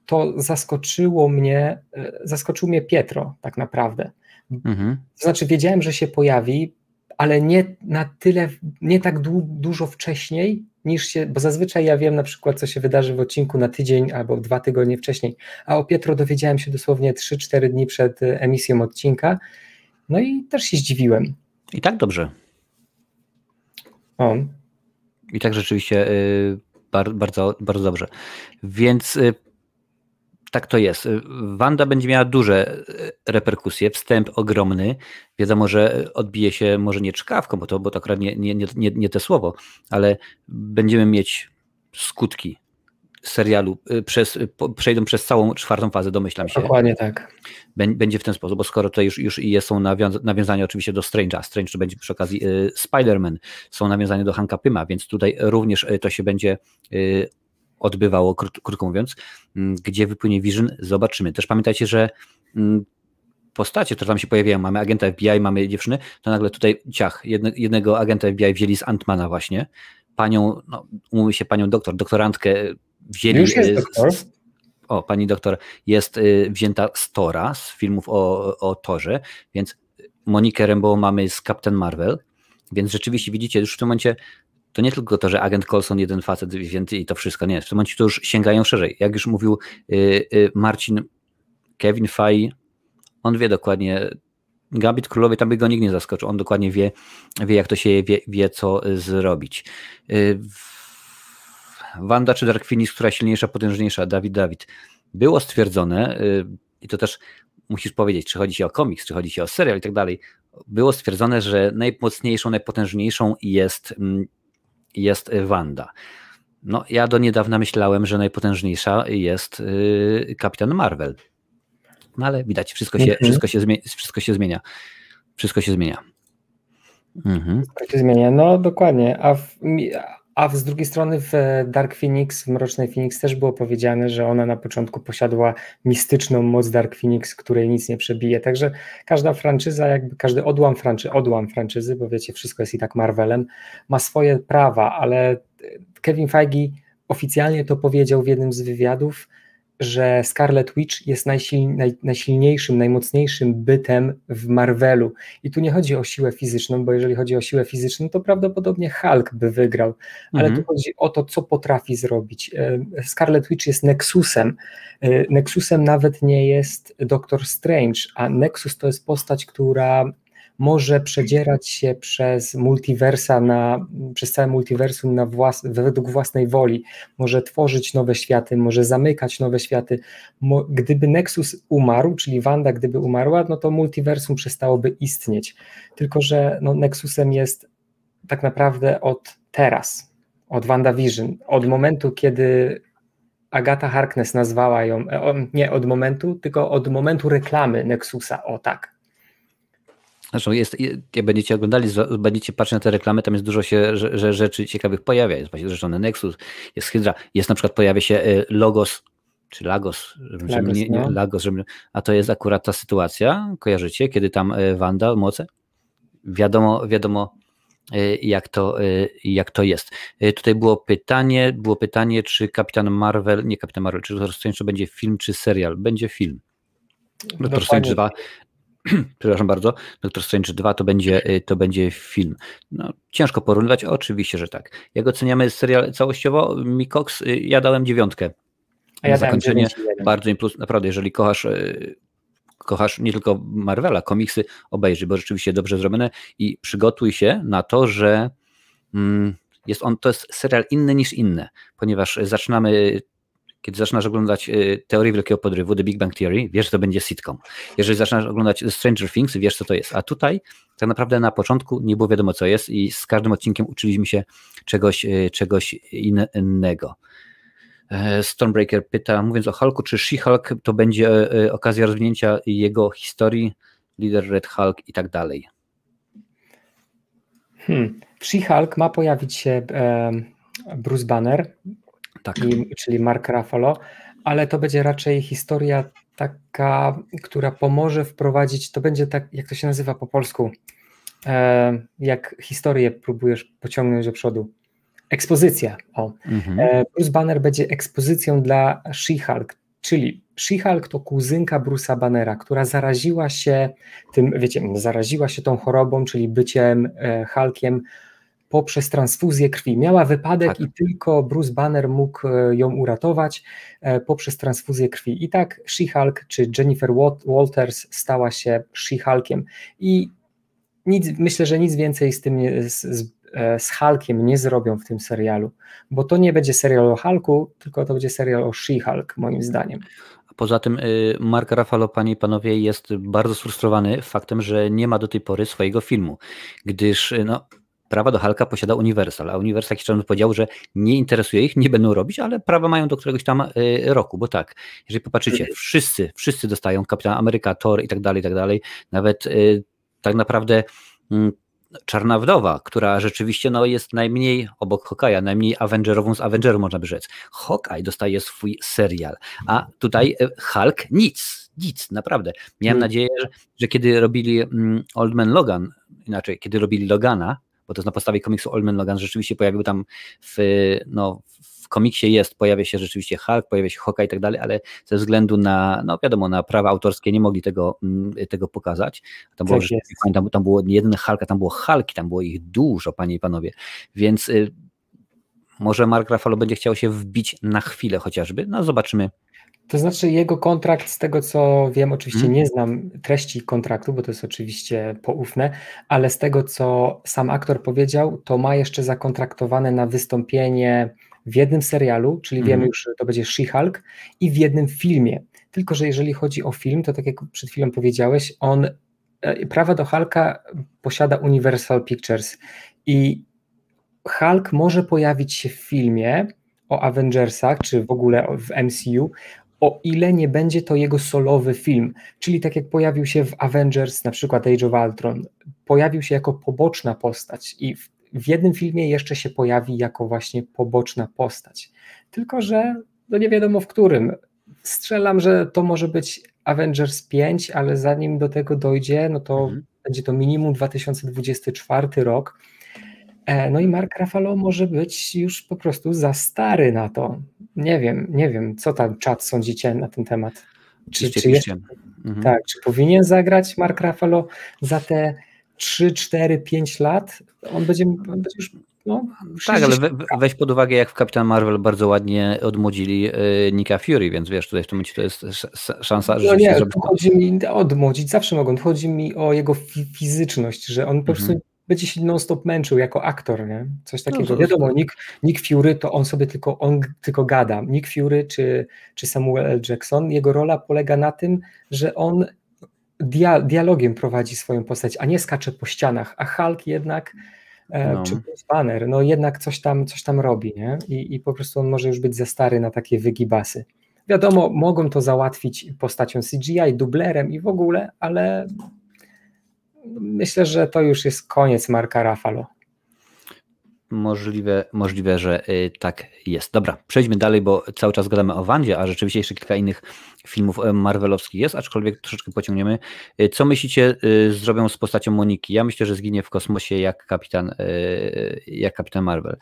[SPEAKER 2] to zaskoczył mnie Pietro tak naprawdę. To znaczy wiedziałem, że się pojawi, ale nie na tyle, nie tak dużo wcześniej bo zazwyczaj ja wiem na przykład, co się wydarzy w odcinku na tydzień albo 2 tygodnie wcześniej, a o Pietro dowiedziałem się dosłownie 3-4 dni przed emisją odcinka. No i też się zdziwiłem.
[SPEAKER 1] I tak dobrze. I tak rzeczywiście bardzo, bardzo dobrze. Więc tak to jest. Wanda będzie miała duże reperkusje, wstęp ogromny. Wiadomo, że odbije się może nie czkawką, bo to akurat nie te słowo, ale będziemy mieć skutki serialu, przejdą przez całą 4. fazę, domyślam się.
[SPEAKER 2] Dokładnie tak.
[SPEAKER 1] Będzie w ten sposób, bo skoro tutaj już są nawiązania oczywiście do Strange'a, Strange to będzie przy okazji Spider-Man, są nawiązania do Hanka Pyma, więc tutaj również to się będzie odbywało, krótko mówiąc, gdzie wypłynie Vision, zobaczymy. Też pamiętajcie, że postacie, które tam się pojawiają, mamy agenta FBI, mamy dziewczyny, to nagle tutaj jednego agenta FBI wzięli z Ant-Mana właśnie, panią, no umówmy się, panią doktorantkę wzięli.
[SPEAKER 2] Już jest doktor.
[SPEAKER 1] Pani doktor jest wzięta z Thora, z filmów o Thorze, więc Monikę Rambeau mamy z Captain Marvel, więc rzeczywiście widzicie, już w tym momencie to nie tylko to, że agent Coulson, jeden facet wzięty i to wszystko, nie, w tym momencie to już sięgają szerzej. Jak już mówił Marcin, Kevin Feige, on wie dokładnie, Gambit Królowej, tam by go nikt nie zaskoczył, on dokładnie wie jak to się wie co zrobić. Wanda czy Dark Phoenix, która silniejsza, potężniejsza? Dawid. Było stwierdzone, i to też musisz powiedzieć, czy chodzi się o komiks, czy chodzi się o serial i tak dalej, było stwierdzone, że najmocniejszą, najpotężniejszą jest Wanda. No, ja do niedawna myślałem, że najpotężniejsza jest Kapitan Marvel. No ale widać, wszystko się zmienia. Wszystko się zmienia.
[SPEAKER 2] Wszystko się zmienia, no dokładnie. A z drugiej strony w Dark Phoenix, w Mrocznej Phoenix też było powiedziane, że ona na początku posiadła mistyczną moc Dark Phoenix, której nic nie przebije. Także każda franczyza, jakby każdy odłam franczyzy, bo wiecie, wszystko jest i tak Marvelem, ma swoje prawa, ale Kevin Feige oficjalnie to powiedział w jednym z wywiadów, że Scarlet Witch jest najsilniejszym, najmocniejszym bytem w Marvelu. I tu nie chodzi o siłę fizyczną, bo jeżeli chodzi o siłę fizyczną, to prawdopodobnie Hulk by wygrał, ale tu chodzi o to, co potrafi zrobić. Scarlet Witch jest Nexusem. Nexusem nawet nie jest Doctor Strange, a Nexus to jest postać, która może przedzierać się przez całe multiversum według własnej woli, może tworzyć nowe światy, może zamykać nowe światy. Gdyby Nexus umarł, czyli Wanda gdyby umarła, no to multiversum przestałoby istnieć. Tylko że no, Nexusem jest tak naprawdę od WandaVision, od momentu, kiedy Agatha Harkness nazwała ją, nie od momentu, tylko od momentu reklamy Nexusa, o tak.
[SPEAKER 1] Zresztą jak będziecie oglądali, będziecie patrzeć na te reklamy, tam jest dużo rzeczy ciekawych pojawia. Jest właśnie zresztą Nexus, jest Hydra, jest na przykład pojawia się Logos, czy Lagos, a to jest akurat ta sytuacja, kojarzycie, kiedy tam Wanda, moce? Wiadomo jak to jest. Tutaj było pytanie, czy Kapitan Marvel, czy Doctor Strange to będzie film, czy serial? Będzie film. Doctor Strange 2, przepraszam bardzo, Doctor Strange 2 to będzie film. No, ciężko porównywać, oczywiście, że tak. Jak oceniamy serial całościowo, Mikox, ja dałem 9.
[SPEAKER 2] A ja
[SPEAKER 1] zakończenie bardzo impuls, naprawdę, jeżeli kochasz nie tylko Marvela, komiksy, obejrzyj, bo rzeczywiście dobrze zrobione i przygotuj się na to, że to jest serial inny niż inne, ponieważ kiedy zaczynasz oglądać Teorię Wielkiego Podrywu, The Big Bang Theory, wiesz, że to będzie sitcom. Jeżeli zaczynasz oglądać Stranger Things, wiesz, co to jest. A tutaj tak naprawdę na początku nie było wiadomo, co jest i z każdym odcinkiem uczyliśmy się czegoś innego. Stormbreaker pyta, mówiąc o Hulku, czy She-Hulk to będzie okazja rozwinięcia jego historii, Leader Red Hulk i tak dalej?
[SPEAKER 2] W She-Hulk ma pojawić się Bruce Banner, tak. Czyli Mark Ruffalo, ale to będzie raczej historia taka, która pomoże wprowadzić, to będzie tak, jak to się nazywa po polsku, jak historię próbujesz pociągnąć do przodu. Ekspozycja. Bruce Banner będzie ekspozycją dla She-Hulk, czyli She-Hulk to kuzynka Bruce'a Bannera, która zaraziła się tą chorobą, czyli byciem Hulkiem poprzez transfuzję krwi. Miała wypadek i tylko Bruce Banner mógł ją uratować poprzez transfuzję krwi. I tak She-Hulk czy Jennifer Walters stała się She-Hulkiem. I myślę, że nic więcej z tym z Hulkiem nie zrobią w tym serialu, bo to nie będzie serial o Hulku, tylko to będzie serial o She-Hulk, moim zdaniem.
[SPEAKER 1] Poza tym Mark Ruffalo, panie i panowie, jest bardzo sfrustrowany faktem, że nie ma do tej pory swojego filmu, gdyż prawa do Hulka posiada Universal, a Universal jakiś czas powiedział, że nie interesuje ich, nie będą robić, ale prawa mają do któregoś tam roku, bo tak, jeżeli popatrzycie, wszyscy dostają Kapitan Ameryka, Thor i tak dalej, nawet tak naprawdę Czarna Wdowa, która rzeczywiście jest najmniej obok Hawkeye'a, najmniej Avengerową z Avengerów, można by rzec. Hawkeye dostaje swój serial, a tutaj Hulk nic, naprawdę. Miałem nadzieję, że kiedy robili kiedy robili Logana, bo to jest na podstawie komiksu Old Man Logan, rzeczywiście pojawił tam w komiksie pojawia się rzeczywiście Hulk, pojawia się Hawkeye i tak dalej, ale ze względu na, na prawa autorskie nie mogli tego pokazać. Tam było, tam było nie jeden Hulk, tam było Hulki, tam było ich dużo, panie i panowie, więc może Mark Ruffalo będzie chciał się wbić na chwilę chociażby, zobaczymy.
[SPEAKER 2] To znaczy jego kontrakt, z tego co wiem, oczywiście nie znam treści kontraktu, bo to jest oczywiście poufne, ale z tego co sam aktor powiedział, to ma jeszcze zakontraktowane na wystąpienie w jednym serialu, czyli wiemy już, że to będzie She-Hulk, i w jednym filmie. Tylko że jeżeli chodzi o film, to tak jak przed chwilą powiedziałeś, prawa do Hulka posiada Universal Pictures i Hulk może pojawić się w filmie o Avengersach, czy w ogóle w MCU, o ile nie będzie to jego solowy film, czyli tak jak pojawił się w Avengers, na przykład Age of Ultron, pojawił się jako poboczna postać i w jednym filmie jeszcze się pojawi jako właśnie poboczna postać, tylko że no nie wiadomo w którym. Strzelam, że to może być Avengers 5, ale zanim do tego dojdzie, no to będzie to minimum 2024 rok. No i Mark Ruffalo może być już po prostu za stary na to. Nie wiem, co tam czat sądzicie na ten temat. Czy powinien zagrać Mark Ruffalo za te 3, 4, 5 lat? On będzie już... No,
[SPEAKER 1] tak, ale weź pod uwagę, jak w Kapitan Marvel bardzo ładnie odmłodzili Nicka Fury, więc wiesz, tutaj w tym momencie to jest szansa, że
[SPEAKER 2] no nie, chodzi mi odmłodzić, zawsze mogą. Chodzi mi o jego fizyczność, że on po prostu będzie się non-stop męczył jako aktor, nie? Coś takiego. No, wiadomo, Nick Fury to on sobie tylko gada. Nick Fury czy Samuel L. Jackson, jego rola polega na tym, że on dialogiem prowadzi swoją postać, a nie skacze po ścianach, a Hulk jednak czy Bruce Banner, no jednak coś tam robi, nie? I po prostu on może już być za stary na takie wygibasy. Wiadomo, mogą to załatwić postacią CGI, dublerem i w ogóle, ale myślę, że to już jest koniec Marka Ruffalo.
[SPEAKER 1] Możliwe, że tak jest. Dobra, przejdźmy dalej, bo cały czas gadamy o Wandzie, a rzeczywiście jeszcze kilka innych filmów marvelowskich jest, aczkolwiek troszeczkę pociągniemy. Co myślicie, zrobią z postacią Moniki? Ja myślę, że zginie w kosmosie jak kapitan Marvel.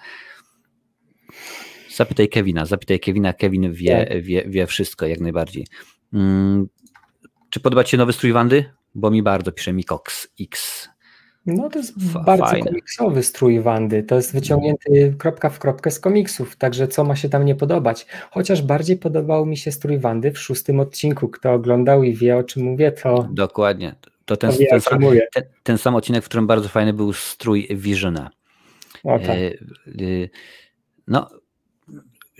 [SPEAKER 1] Zapytaj Kevina, Kevin wie wszystko jak najbardziej. Czy podoba ci się nowy strój Wandy? Bo mi bardzo, pisze Mikox X.
[SPEAKER 2] No to jest bardzo komiksowy strój Wandy, to jest wyciągnięty kropka w kropkę z komiksów, także co ma się tam nie podobać, chociaż bardziej podobał mi się strój Wandy w 6. odcinku, kto oglądał i wie o czym mówię, to...
[SPEAKER 1] Dokładnie, to ten sam odcinek, w którym bardzo fajny był strój Visiona.
[SPEAKER 2] O tak.
[SPEAKER 1] No,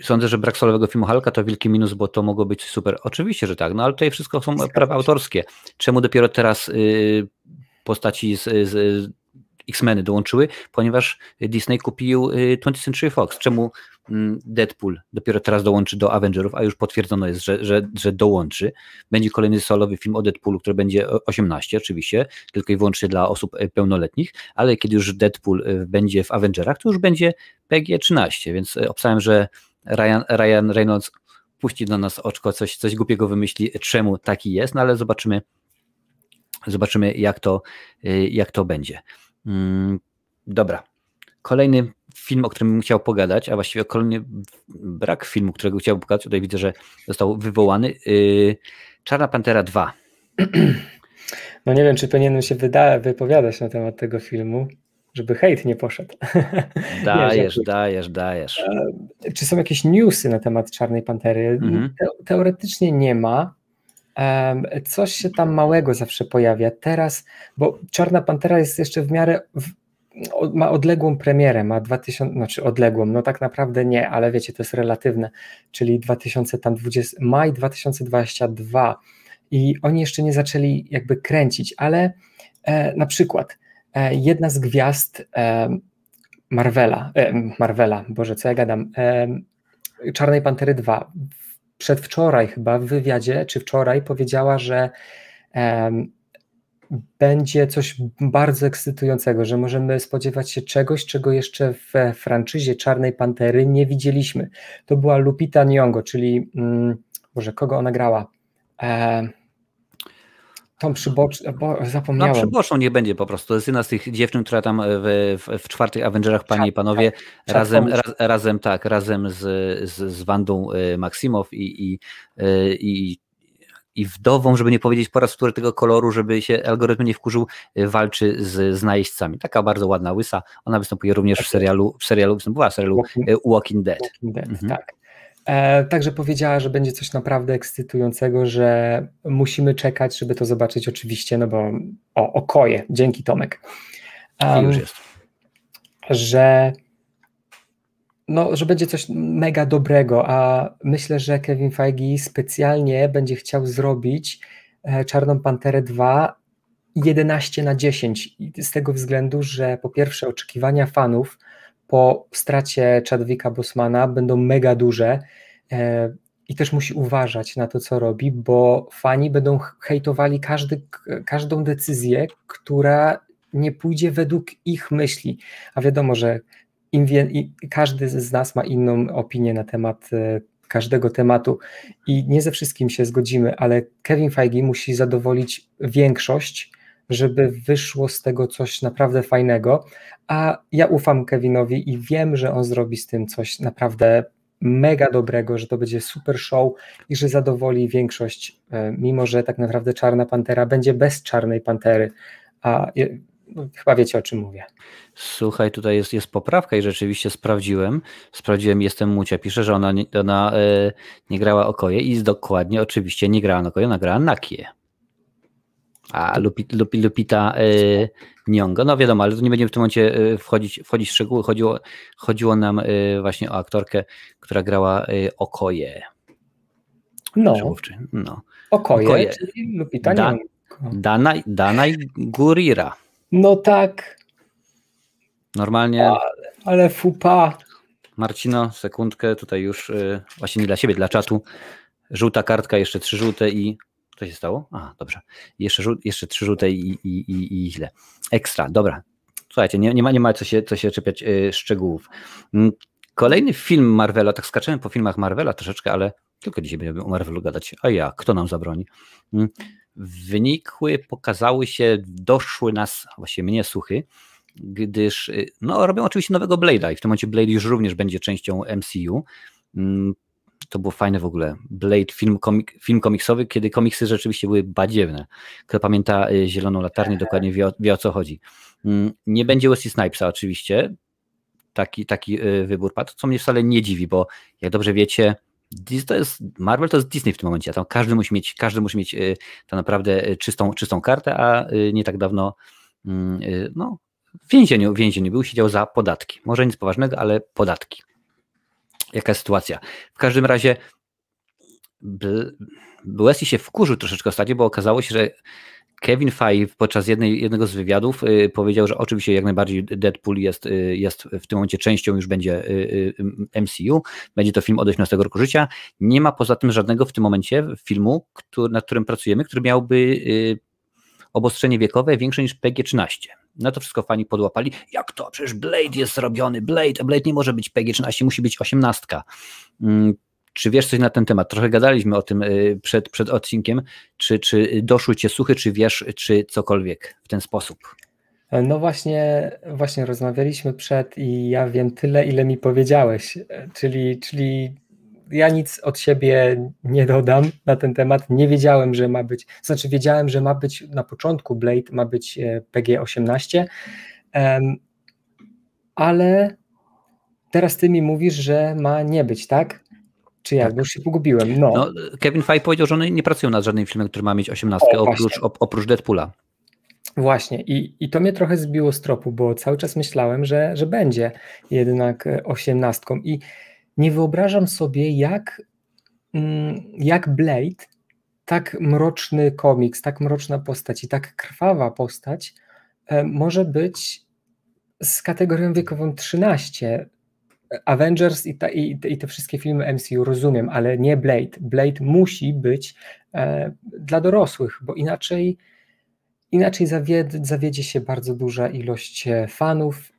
[SPEAKER 1] sądzę, że brak solowego filmu Hulka to wielki minus, bo to mogło być super. Oczywiście, że tak, no ale tutaj wszystko są prawa autorskie. Czemu dopiero teraz postaci z X-Meny dołączyły? Ponieważ Disney kupił 20th Century Fox. Czemu Deadpool dopiero teraz dołączy do Avengerów, a już potwierdzono jest, że dołączy. Będzie kolejny solowy film o Deadpoolu, który będzie 18 oczywiście, tylko i wyłącznie dla osób pełnoletnich, ale kiedy już Deadpool będzie w Avengerach, to już będzie PG-13, więc obstałem, że Ryan Reynolds puści do nas oczko, coś głupiego wymyśli, czemu taki jest, no ale zobaczymy jak to będzie. Dobra. Kolejny film, o którym bym chciał pogadać, a właściwie kolejny brak filmu, którego chciałbym pokazać, tutaj widzę, że został wywołany. Czarna Pantera 2.
[SPEAKER 2] No nie wiem, czy powinienem się wypowiadać na temat tego filmu, żeby hejt nie poszedł.
[SPEAKER 1] Dajesz.
[SPEAKER 2] Czy są jakieś newsy na temat Czarnej Pantery? Teoretycznie nie ma. Coś się tam małego zawsze pojawia. Teraz, bo Czarna Pantera jest jeszcze w miarę... ma odległą premierę, ma 2000, znaczy odległą, no tak naprawdę nie, ale wiecie, to jest relatywne, czyli maj 2022 i oni jeszcze nie zaczęli jakby kręcić, ale na przykład jedna z gwiazd Marvela, Boże, co ja gadam, Czarnej Pantery 2, przedwczoraj chyba w wywiadzie, czy wczoraj powiedziała, że będzie coś bardzo ekscytującego, że możemy spodziewać się czegoś, czego jeszcze w franczyzie Czarnej Pantery nie widzieliśmy. To była Lupita Nyong'o, czyli Boże, kogo ona grała? Tą przyboczną, zapomniałem.
[SPEAKER 1] No przyboczną nie będzie po prostu. To jest jedna z tych dziewczyn, która tam w czwartych Avengerach, panie i panowie, razem z Wandą Maximow i wdową, żeby nie powiedzieć po raz wtóry tego koloru, żeby się algorytm nie wkurzył, walczy z najeźdźcami. Taka bardzo ładna łysa. Ona występuje również w serialu Walking Dead.
[SPEAKER 2] Tak. Także powiedziała, że będzie coś naprawdę ekscytującego, że musimy czekać, żeby to zobaczyć oczywiście, no bo Okoje, dzięki Tomek.
[SPEAKER 1] Już jest.
[SPEAKER 2] Że no, że będzie coś mega dobrego, a myślę, że Kevin Feige specjalnie będzie chciał zrobić Czarną Panterę 2 11/10 i z tego względu, że po pierwsze oczekiwania fanów po stracie Chadwicka Bosemana będą mega duże i też musi uważać na to, co robi, bo fani będą hejtowali każdą decyzję, która nie pójdzie według ich myśli, a wiadomo, że każdy z nas ma inną opinię na temat każdego tematu i nie ze wszystkim się zgodzimy, ale Kevin Feige musi zadowolić większość, żeby wyszło z tego coś naprawdę fajnego, a ja ufam Kevinowi i wiem, że on zrobi z tym coś naprawdę mega dobrego, że to będzie super show i że zadowoli większość, mimo że tak naprawdę Czarna Pantera będzie bez Czarnej Pantery, a no, chyba wiecie, o czym mówię.
[SPEAKER 1] Słuchaj, tutaj jest poprawka i rzeczywiście sprawdziłem, jestem Mucia, pisze, że ona nie grała Okoje i dokładnie, oczywiście nie grała Okoje, ona grała Nakie. A Lupita Nyong'o, no wiadomo, ale tu nie będziemy w tym momencie wchodzić w szczegóły, chodziło nam właśnie o aktorkę, która grała Okoje.
[SPEAKER 2] No, Okoje, czyli Lupita Nyong'o.
[SPEAKER 1] Danai Gurira.
[SPEAKER 2] No tak.
[SPEAKER 1] Normalnie.
[SPEAKER 2] Ale fupa.
[SPEAKER 1] Marcino, sekundkę, tutaj już właśnie nie dla siebie, dla czatu. Żółta kartka, jeszcze 3 żółte i... Co się stało? A, dobrze. Jeszcze 3 żółte i źle. Ekstra, dobra. Słuchajcie, nie ma co się czepiać szczegółów. Kolejny film Marvela, tak skaczemy po filmach Marvela troszeczkę, ale tylko dzisiaj będziemy o Marvelu gadać. A ja, kto nam zabroni? Pokazały się, doszły nas, właściwie mnie słuchy, gdyż robią oczywiście nowego Blade'a i w tym momencie Blade już również będzie częścią MCU. To było fajne w ogóle. Blade, film komiksowy, kiedy komiksy rzeczywiście były badziewne. Kto pamięta Zieloną Latarnię, dokładnie wie o co chodzi. Nie będzie Wesley Snipesa oczywiście. Taki wybór padł, co mnie wcale nie dziwi, bo jak dobrze wiecie, Marvel to jest Disney w tym momencie, a tam każdy musi mieć tak naprawdę czystą kartę, a nie tak dawno w więzieniu był, siedział za podatki. Może nic poważnego, ale podatki. Jaka jest sytuacja? W każdym razie Wesley się wkurzył troszeczkę ostatnio, bo okazało się, że Kevin Feige podczas jednego z wywiadów powiedział, że oczywiście jak najbardziej Deadpool jest w tym momencie częścią, już będzie MCU, będzie to film od 18 roku życia. Nie ma poza tym żadnego w tym momencie filmu, nad którym pracujemy, który miałby obostrzenie wiekowe większe niż PG-13. No to wszystko fani podłapali. Jak to? Przecież Blade jest zrobiony. Blade nie może być PG-13, musi być 18. Czy wiesz coś na ten temat? Trochę gadaliśmy o tym przed odcinkiem. Czy doszły cię słuchy, czy wiesz, czy cokolwiek w ten sposób?
[SPEAKER 2] No właśnie rozmawialiśmy i ja wiem tyle, ile mi powiedziałeś. Czyli ja nic od siebie nie dodam na ten temat. Nie wiedziałem, że ma być, wiedziałem, że ma być na początku Blade, ma być PG-18, ale teraz ty mi mówisz, że ma nie być, tak? Czy jak? Bo już się pogubiłem. No,
[SPEAKER 1] Kevin Feige powiedział, że oni nie pracują nad żadnym filmem, który ma mieć 18, oprócz Deadpoola.
[SPEAKER 2] Właśnie i to mnie trochę zbiło z tropu, bo cały czas myślałem, że będzie jednak 18 i nie wyobrażam sobie, jak Blade, tak mroczny komiks, tak mroczna postać i tak krwawa postać może być z kategorią wiekową 13. Avengers i te wszystkie filmy MCU rozumiem, ale nie Blade. Blade musi być dla dorosłych, bo inaczej zawiedzie się bardzo duża ilość fanów.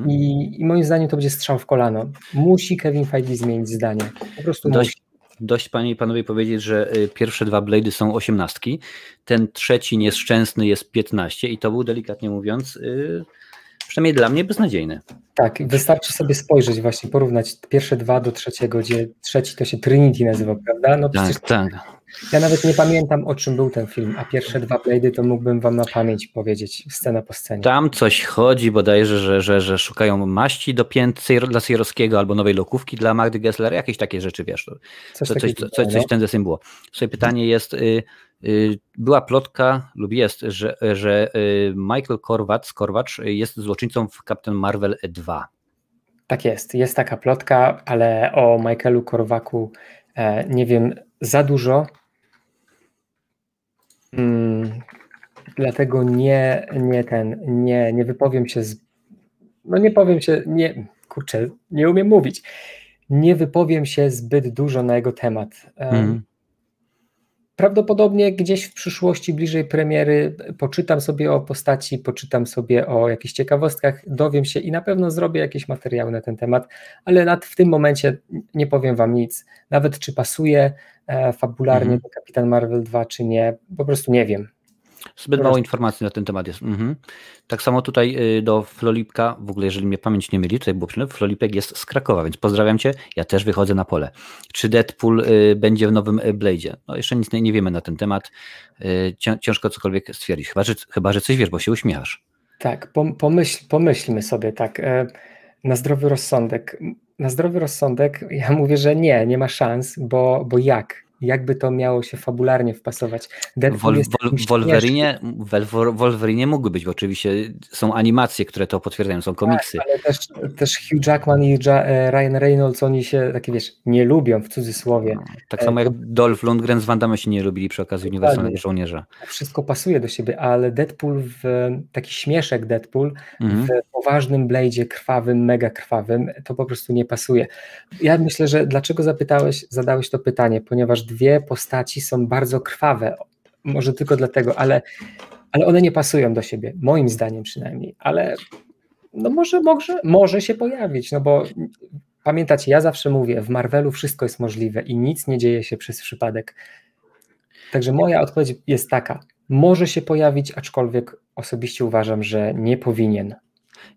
[SPEAKER 2] I moim zdaniem to będzie strzał w kolano. Musi Kevin Feige zmienić zdanie. Po prostu musi.
[SPEAKER 1] Dość panie i panowie powiedzieć, że pierwsze 2 Blade'y są 18, ten trzeci nieszczęsny jest 15 i to był, delikatnie mówiąc, przynajmniej dla mnie beznadziejny.
[SPEAKER 2] Tak, wystarczy sobie spojrzeć, właśnie porównać pierwsze 2 do trzeciego, gdzie trzeci to się Trinity nazywa, prawda? No przecież
[SPEAKER 1] tak.
[SPEAKER 2] Ja nawet nie pamiętam, o czym był ten film, a pierwsze 2 Blade'y to mógłbym wam na pamięć powiedzieć, scena po scenie.
[SPEAKER 1] Tam coś chodzi bodajże, że szukają maści do pięt dla Sierowskiego albo nowej lokówki dla Magdy Gessler, jakieś takie rzeczy, wiesz. Coś ten deseń było. Słuchaj, pytanie jest, była plotka lub jest, że Michael Korwacz jest złoczyńcą w Captain Marvel 2.
[SPEAKER 2] Tak jest taka plotka, ale o Michaelu Korwaku nie wiem za dużo, dlatego nie wypowiem się nie umiem mówić. Nie wypowiem się zbyt dużo na jego temat. Prawdopodobnie gdzieś w przyszłości, bliżej premiery, poczytam sobie o postaci, poczytam sobie o jakichś ciekawostkach, dowiem się i na pewno zrobię jakieś materiały na ten temat, ale w tym momencie nie powiem wam nic. Nawet czy pasuje fabularnie do Kapitan Marvel 2, czy nie, po prostu nie wiem.
[SPEAKER 1] Zbyt mało informacji na ten temat jest. Tak samo tutaj do Flolipka, w ogóle jeżeli mnie pamięć nie myli, tutaj było przynajmniej, Flolipek jest z Krakowa, więc pozdrawiam cię, ja też wychodzę na pole. Czy Deadpool będzie w nowym Blade'zie? No jeszcze nic nie wiemy na ten temat, ciężko cokolwiek stwierdzić, chyba że coś wiesz, bo się uśmiechasz.
[SPEAKER 2] Tak, pomyślmy sobie tak, na zdrowy rozsądek ja mówię, że nie ma szans, bo jakby to miało się fabularnie wpasować.
[SPEAKER 1] W Wolverine mógłby być, bo oczywiście są animacje, które to potwierdzają, są komiksy.
[SPEAKER 2] Tak, ale też Hugh Jackman i Ryan Reynolds, oni się takie, nie lubią w cudzysłowie.
[SPEAKER 1] Tak samo jak Dolph Lundgren z Van Damme się nie lubili przy okazji Uniwersalnego Żołnierza.
[SPEAKER 2] Wszystko pasuje do siebie, ale Deadpool, taki śmieszek Deadpool w poważnym Blade'zie krwawym, mega krwawym, to po prostu nie pasuje. Ja myślę, że dlaczego zadałeś to pytanie, ponieważ dwie postaci są bardzo krwawe, może tylko dlatego, ale one nie pasują do siebie, moim zdaniem przynajmniej, ale no może się pojawić, no bo pamiętacie, ja zawsze mówię, w Marvelu wszystko jest możliwe i nic nie dzieje się przez przypadek. Także moja odpowiedź jest taka, może się pojawić, aczkolwiek osobiście uważam, że nie powinien.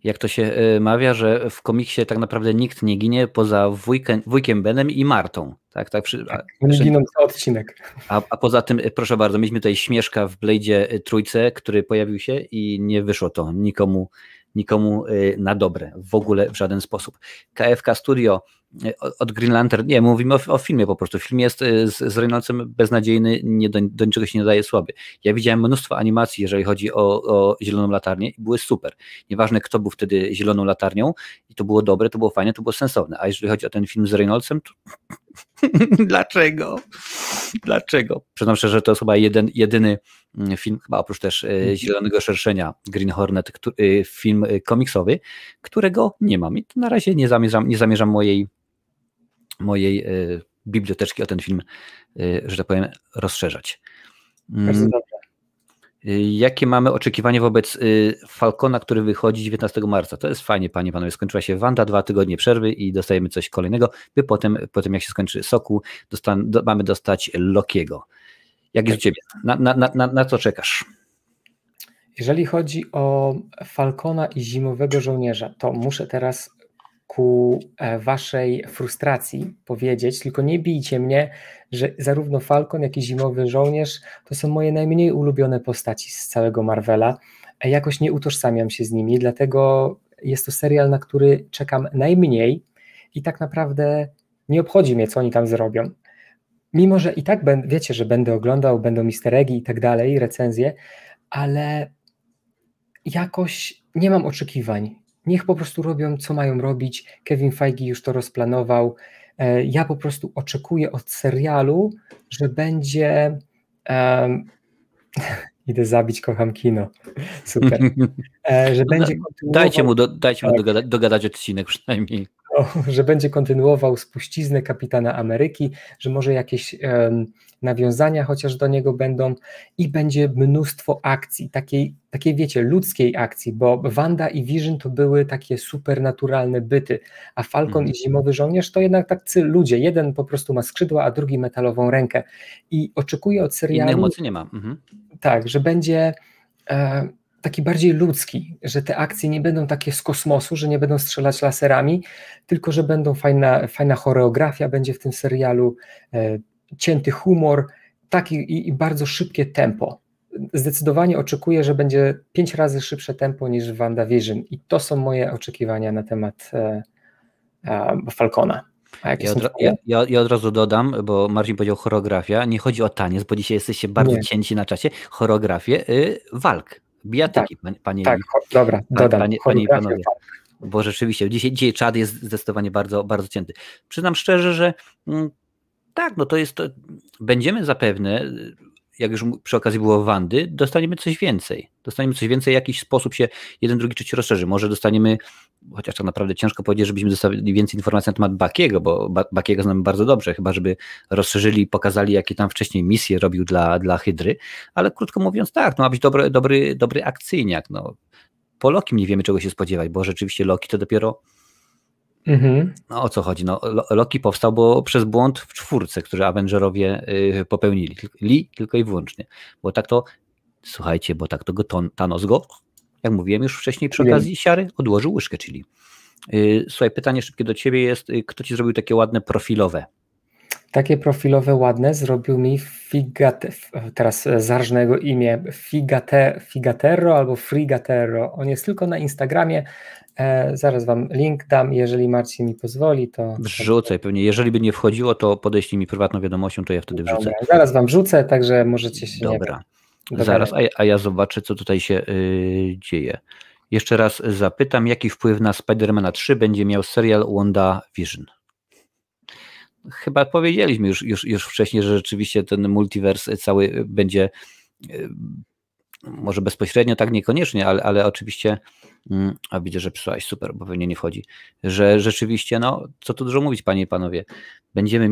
[SPEAKER 1] Jak to się mawia, że w komiksie tak naprawdę nikt nie ginie poza wujkiem Benem i Martą. Tak,
[SPEAKER 2] oni giną co odcinek.
[SPEAKER 1] A poza tym, proszę bardzo, mieliśmy tutaj Śmieszka w Blade'zie trójce, który pojawił się i nie wyszło to nikomu na dobre, w ogóle w żaden sposób. KFK Studio od Green Lantern, nie, mówimy o filmie po prostu. Film jest z Reynoldsem beznadziejny, do niczego się nie daje słaby. Ja widziałem mnóstwo animacji, jeżeli chodzi o Zieloną Latarnię i były super. Nieważne, kto był wtedy Zieloną Latarnią i to było dobre, to było fajne, to było sensowne. A jeżeli chodzi o ten film z Reynoldsem, to Dlaczego? Przyznam szczerze, że to jest chyba jedyny film, chyba oprócz też Zielonego Szerszenia, Green Hornet, film komiksowy, którego nie mam i na razie nie zamierzam mojej biblioteczki o ten film, że tak powiem, rozszerzać.
[SPEAKER 2] Bardzo dobrze.
[SPEAKER 1] Jakie mamy oczekiwania wobec Falcona, który wychodzi 19 marca? To jest fajnie, panie, panowie. Skończyła się Wanda, 2 tygodnie przerwy i dostajemy coś kolejnego, by potem jak się skończy Sokół, mamy dostać Lokiego. Jak jest u ciebie? Na co czekasz?
[SPEAKER 2] Jeżeli chodzi o Falcona i Zimowego Żołnierza, to muszę teraz ku waszej frustracji powiedzieć, tylko nie bijcie mnie, że zarówno Falcon, jak i Zimowy Żołnierz to są moje najmniej ulubione postaci z całego Marvela. Jakoś nie utożsamiam się z nimi, dlatego jest to serial, na który czekam najmniej i tak naprawdę nie obchodzi mnie, co oni tam zrobią. Mimo że i tak wiecie, że będę oglądał, będą easter eggi i tak dalej, recenzje, ale jakoś nie mam oczekiwań. Niech po prostu robią, co mają robić. Kevin Feige już to rozplanował. Ja po prostu oczekuję od serialu, że będzie... Idę zabić, kocham kino. Super. Że będzie kontynuował...
[SPEAKER 1] Dajcie mu dogadać odcinek przynajmniej.
[SPEAKER 2] Że będzie kontynuował spuściznę Kapitana Ameryki, że może jakieś nawiązania chociaż do niego będą i będzie mnóstwo akcji, takiej wiecie, ludzkiej akcji, bo Wanda i Vision to były takie supernaturalne byty, a Falcon i Zimowy Żołnierz to jednak tacy ludzie, jeden po prostu ma skrzydła, a drugi metalową rękę i oczekuję od serialu...
[SPEAKER 1] Innych mocy nie ma.
[SPEAKER 2] Tak, że będzie... taki bardziej ludzki, że te akcje nie będą takie z kosmosu, że nie będą strzelać laserami, tylko że będą fajna choreografia będzie w tym serialu, cięty humor, i bardzo szybkie tempo. Zdecydowanie oczekuję, że będzie 5 razy szybsze tempo niż w WandaVision i to są moje oczekiwania na temat Falcona.
[SPEAKER 1] Ja od razu dodam, bo Marcin powiedział choreografia, nie chodzi o taniec, bo dzisiaj jesteście bardzo cięci na czacie, choreografię walk. Bijatyki, panie
[SPEAKER 2] dobra, dodam.
[SPEAKER 1] Panie i panowie. bo rzeczywiście dzisiaj czat jest zdecydowanie bardzo, bardzo cięty. Przyznam szczerze, że tak, no to jest to, będziemy zapewne, jak już przy okazji było Wandy, dostaniemy coś więcej. Dostaniemy coś więcej, w jakiś sposób się jeden, drugi, trzeci rozszerzy. Może dostaniemy, chociaż tak naprawdę ciężko powiedzieć, żebyśmy dostali więcej informacji na temat Buckiego, bo Buckiego znamy bardzo dobrze, chyba żeby rozszerzyli i pokazali, jakie tam wcześniej misje robił dla Hydry, ale krótko mówiąc tak, no ma być dobry akcyjniak. No. Po Lokim nie wiemy, czego się spodziewać, bo rzeczywiście Loki to dopiero no o co chodzi? No, Loki powstał przez błąd w 4, który Avengerowie popełnili. Tylko i wyłącznie. Bo tak to, słuchajcie, go Thanos jak mówiłem już wcześniej przy okazji siary, odłożył łyżkę chili. Słuchaj, pytanie szybkie do ciebie jest, kto ci zrobił takie ładne profilowe?
[SPEAKER 2] Takie profilowe ładne zrobił mi teraz zarżnę jego imię, Figaterro albo Frigaterro. On jest tylko na Instagramie. Zaraz wam link dam, jeżeli Marcin mi pozwoli, to...
[SPEAKER 1] Wrzucaj pewnie, jeżeli by nie wchodziło, to podeślij mi prywatną wiadomością, to ja wtedy wrzucę.
[SPEAKER 2] Dobra, zaraz wam wrzucę, także możecie się...
[SPEAKER 1] Dobra, zaraz, a ja zobaczę, co tutaj się dzieje. Jeszcze raz zapytam, jaki wpływ na Spidermana 3 będzie miał serial WandaVision? Chyba powiedzieliśmy już wcześniej, że rzeczywiście ten multiwers cały będzie, może bezpośrednio, tak niekoniecznie, ale oczywiście, a widzę, że pisałeś, super, bo pewnie nie wchodzi, że rzeczywiście, no co tu dużo mówić, panie i panowie, będziemy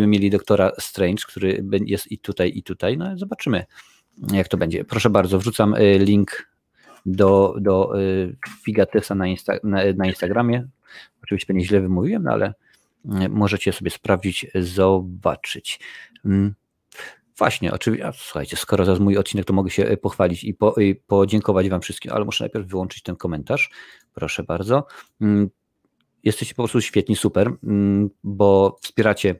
[SPEAKER 1] mieli Doktora Strange, który jest i tutaj, no zobaczymy, jak to będzie. Proszę bardzo, wrzucam link do Figatesa na Instagramie, oczywiście pewnie źle wymówiłem, no ale możecie sobie sprawdzić, zobaczyć. Właśnie, oczywiście, słuchajcie, skoro to jest mój odcinek, to mogę się pochwalić i podziękować wam wszystkim, ale muszę najpierw wyłączyć ten komentarz. Proszę bardzo. Jesteście po prostu świetni, super, bo wspieracie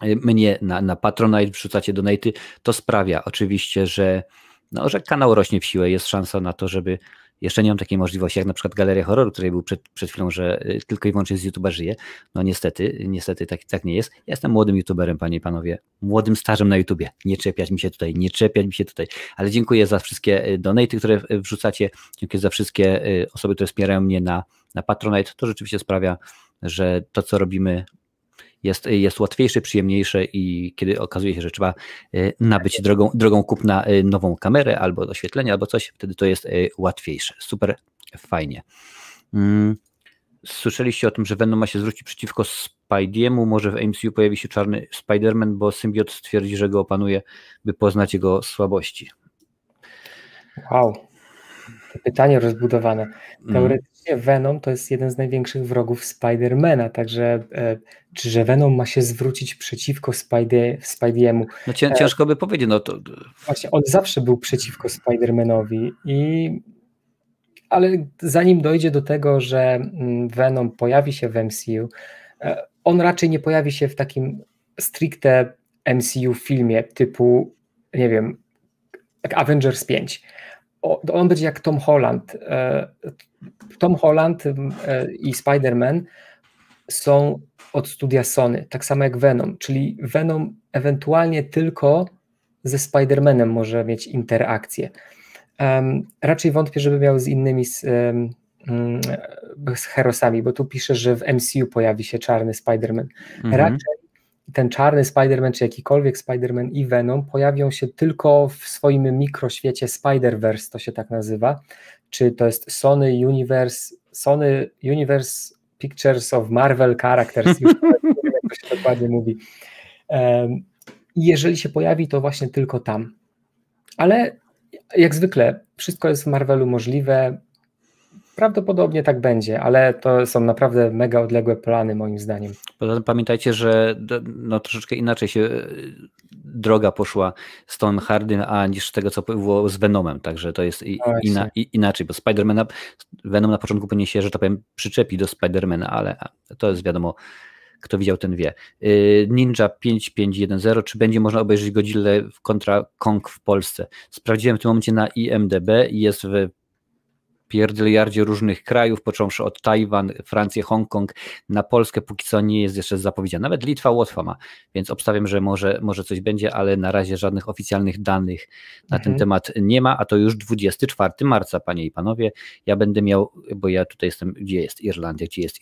[SPEAKER 1] mnie na Patronite, wrzucacie donaty. To sprawia oczywiście, że kanał rośnie w siłę, jest szansa na to, żeby jeszcze nie mam takiej możliwości, jak na przykład Galeria Horroru, której był przed chwilą, że tylko i wyłącznie z YouTube'a żyje. No niestety tak nie jest. Ja jestem młodym YouTuberem, panie i panowie, młodym stażem na YouTubie. Nie czepiać mi się tutaj. Ale dziękuję za wszystkie donaty, które wrzucacie. Dziękuję za wszystkie osoby, które wspierają mnie na Patronite. To rzeczywiście sprawia, że to, co robimy, jest łatwiejsze, przyjemniejsze i kiedy okazuje się, że trzeba nabyć drogą kupna nową kamerę albo oświetlenie, albo coś, wtedy to jest łatwiejsze. Super fajnie. Słyszeliście o tym, że Venom ma się zwrócić przeciwko Spidey'emu, może w MCU pojawi się czarny Spider-Man, bo symbiot stwierdzi, że go opanuje, by poznać jego słabości.
[SPEAKER 2] Wow. Pytanie rozbudowane. Teoretycznie Venom to jest jeden z największych wrogów Spidermana, także czy Venom ma się zwrócić przeciwko Spidey'emu?
[SPEAKER 1] No ciężko by powiedzieć. No to...
[SPEAKER 2] Właśnie, on zawsze był przeciwko Spidermanowi, ale zanim dojdzie do tego, że Venom pojawi się w MCU, on raczej nie pojawi się w takim stricte MCU filmie typu, nie wiem, jak Avengers 5. On będzie jak Tom Holland. Tom Holland i Spider-Man są od studia Sony, tak samo jak Venom, czyli Venom ewentualnie tylko ze Spider-Manem może mieć interakcję. Raczej wątpię, żeby miał z innymi z herosami, bo tu pisze, że w MCU pojawi się czarny Spider-Man. Raczej ten czarny Spider-Man, czy jakikolwiek Spider-Man i Venom pojawią się tylko w swoim mikroświecie Spider-Verse, to się tak nazywa, czy to jest Sony Universe Pictures of Marvel Characters, już nie wiem, jak to się dokładnie mówi. Jeżeli się pojawi, to właśnie tylko tam. Ale jak zwykle, wszystko jest w Marvelu możliwe, prawdopodobnie tak będzie, ale to są naprawdę mega odległe plany moim zdaniem.
[SPEAKER 1] Poza tym pamiętajcie, że troszeczkę inaczej się droga poszła z Tom Hardym, niż tego, co było z Venomem, także to jest inaczej, bo Venom na początku powinien się, że tak powiem, przyczepi do Spidermana, ale to jest wiadomo, kto widział, ten wie. Ninja 5510, czy będzie można obejrzeć Godzillę kontra Kong w Polsce? Sprawdziłem w tym momencie na IMDb i jest w pierdyliardzie różnych krajów, począwszy od Tajwan, Francję, Hongkong, na Polskę póki co nie jest jeszcze zapowiedziana. Nawet Litwa, Łotwa ma, więc obstawiam, że może coś będzie, ale na razie żadnych oficjalnych danych na ten temat nie ma, a to już 24 marca, panie i panowie. Ja będę miał, bo ja tutaj jestem, gdzie jest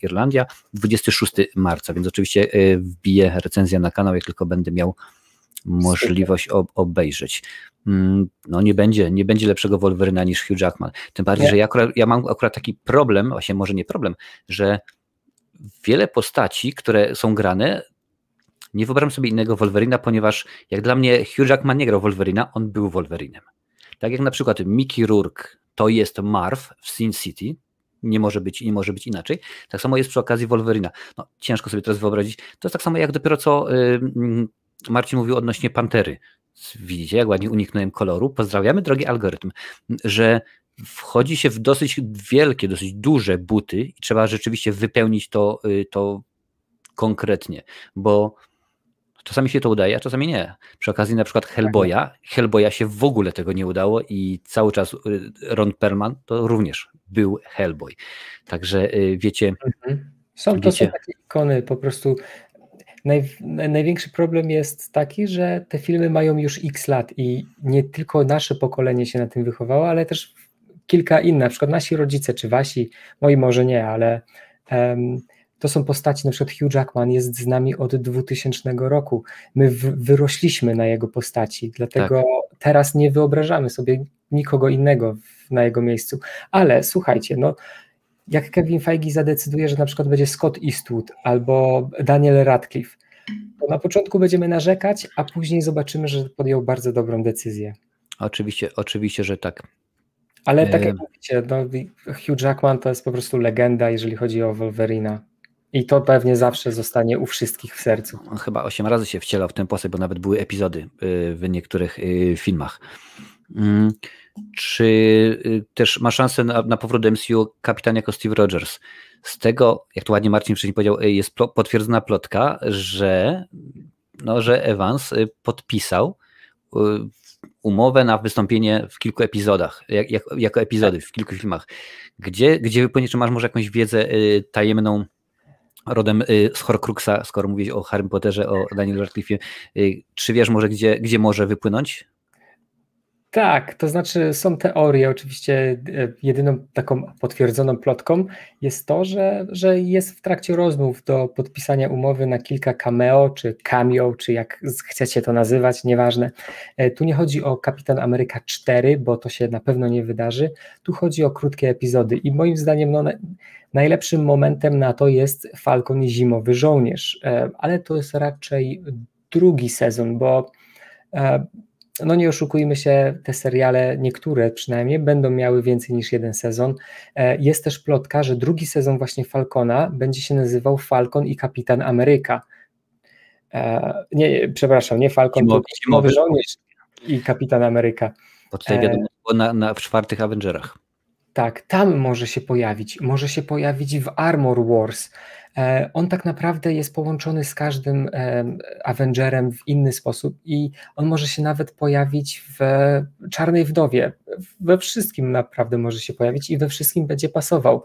[SPEAKER 1] Irlandia, 26 marca, więc oczywiście wbiję recenzję na kanał, jak tylko będę miał możliwość obejrzeć. No nie będzie lepszego Wolverina niż Hugh Jackman. Tym bardziej, że ja mam akurat taki problem, właśnie może nie problem, że wiele postaci, które są grane, nie wyobrażam sobie innego Wolverina, ponieważ jak dla mnie Hugh Jackman nie grał Wolverina, on był Wolverinem. Tak jak na przykład Mickey Rourke to jest Marv w Sin City, nie może być inaczej. Tak samo jest przy okazji Wolverina. No, ciężko sobie teraz wyobrazić. To jest tak samo jak dopiero co Marcin mówił odnośnie Pantery. Widzicie, jak ładnie uniknąłem koloru. Pozdrawiamy, drogi algorytm, że wchodzi się w dosyć wielkie, dosyć duże buty i trzeba rzeczywiście wypełnić to konkretnie, bo czasami się to udaje, a czasami nie. Przy okazji na przykład Hellboya się w ogóle tego nie udało i cały czas Ron Perlman to również był Hellboy. Także wiecie...
[SPEAKER 2] Są takie ikony, po prostu największy problem jest taki, że te filmy mają już x lat i nie tylko nasze pokolenie się na tym wychowało, ale też kilka innych, na przykład nasi rodzice czy wasi, moi może nie, ale to są postaci, na przykład Hugh Jackman jest z nami od 2000 roku, my wyrośliśmy na jego postaci, dlatego teraz nie wyobrażamy sobie nikogo innego na jego miejscu, ale słuchajcie, no jak Kevin Feige zadecyduje, że na przykład będzie Scott Eastwood albo Daniel Radcliffe, to na początku będziemy narzekać, a później zobaczymy, że podjął bardzo dobrą decyzję.
[SPEAKER 1] Oczywiście, że tak.
[SPEAKER 2] Ale tak jak mówicie, no, Hugh Jackman to jest po prostu legenda, jeżeli chodzi o Wolverina. I to pewnie zawsze zostanie u wszystkich w sercu.
[SPEAKER 1] On chyba 8 razy się wcielał w ten postać, bo nawet były epizody w niektórych filmach. Czy też ma szansę na powrót do MCU kapitan jako Steve Rogers? Z tego, jak to ładnie Marcin wcześniej powiedział, jest potwierdzona plotka, że Evans podpisał umowę na wystąpienie w kilku epizodach, jako epizody w kilku filmach. Gdzie wypłynie, czy masz może jakąś wiedzę tajemną rodem z Horcruxa, skoro mówisz o Harrym Potterze, o Danielu Radcliffe'ie, czy wiesz może, gdzie może wypłynąć?
[SPEAKER 2] Tak, to znaczy są teorie, oczywiście jedyną taką potwierdzoną plotką jest to, że jest w trakcie rozmów do podpisania umowy na kilka cameo, czy jak chcecie to nazywać, nieważne. Tu nie chodzi o Kapitan Ameryka 4, bo to się na pewno nie wydarzy, tu chodzi o krótkie epizody i moim zdaniem najlepszym momentem na to jest Falcon i Zimowy Żołnierz, ale to jest raczej drugi sezon, bo no nie oszukujmy się, te seriale, niektóre przynajmniej, będą miały więcej niż jeden sezon. Jest też plotka, że drugi sezon właśnie Falcona będzie się nazywał Falcon i Kapitan Ameryka. Nie Falcon, to Zimowy Żołnierz i Kapitan Ameryka.
[SPEAKER 1] Bo tutaj wiadomo, w czwartych Avengerach.
[SPEAKER 2] Tak, tam może się pojawić w Armor Wars. On tak naprawdę jest połączony z każdym Avengerem w inny sposób i on może się nawet pojawić w Czarnej Wdowie. We wszystkim naprawdę może się pojawić i we wszystkim będzie pasował.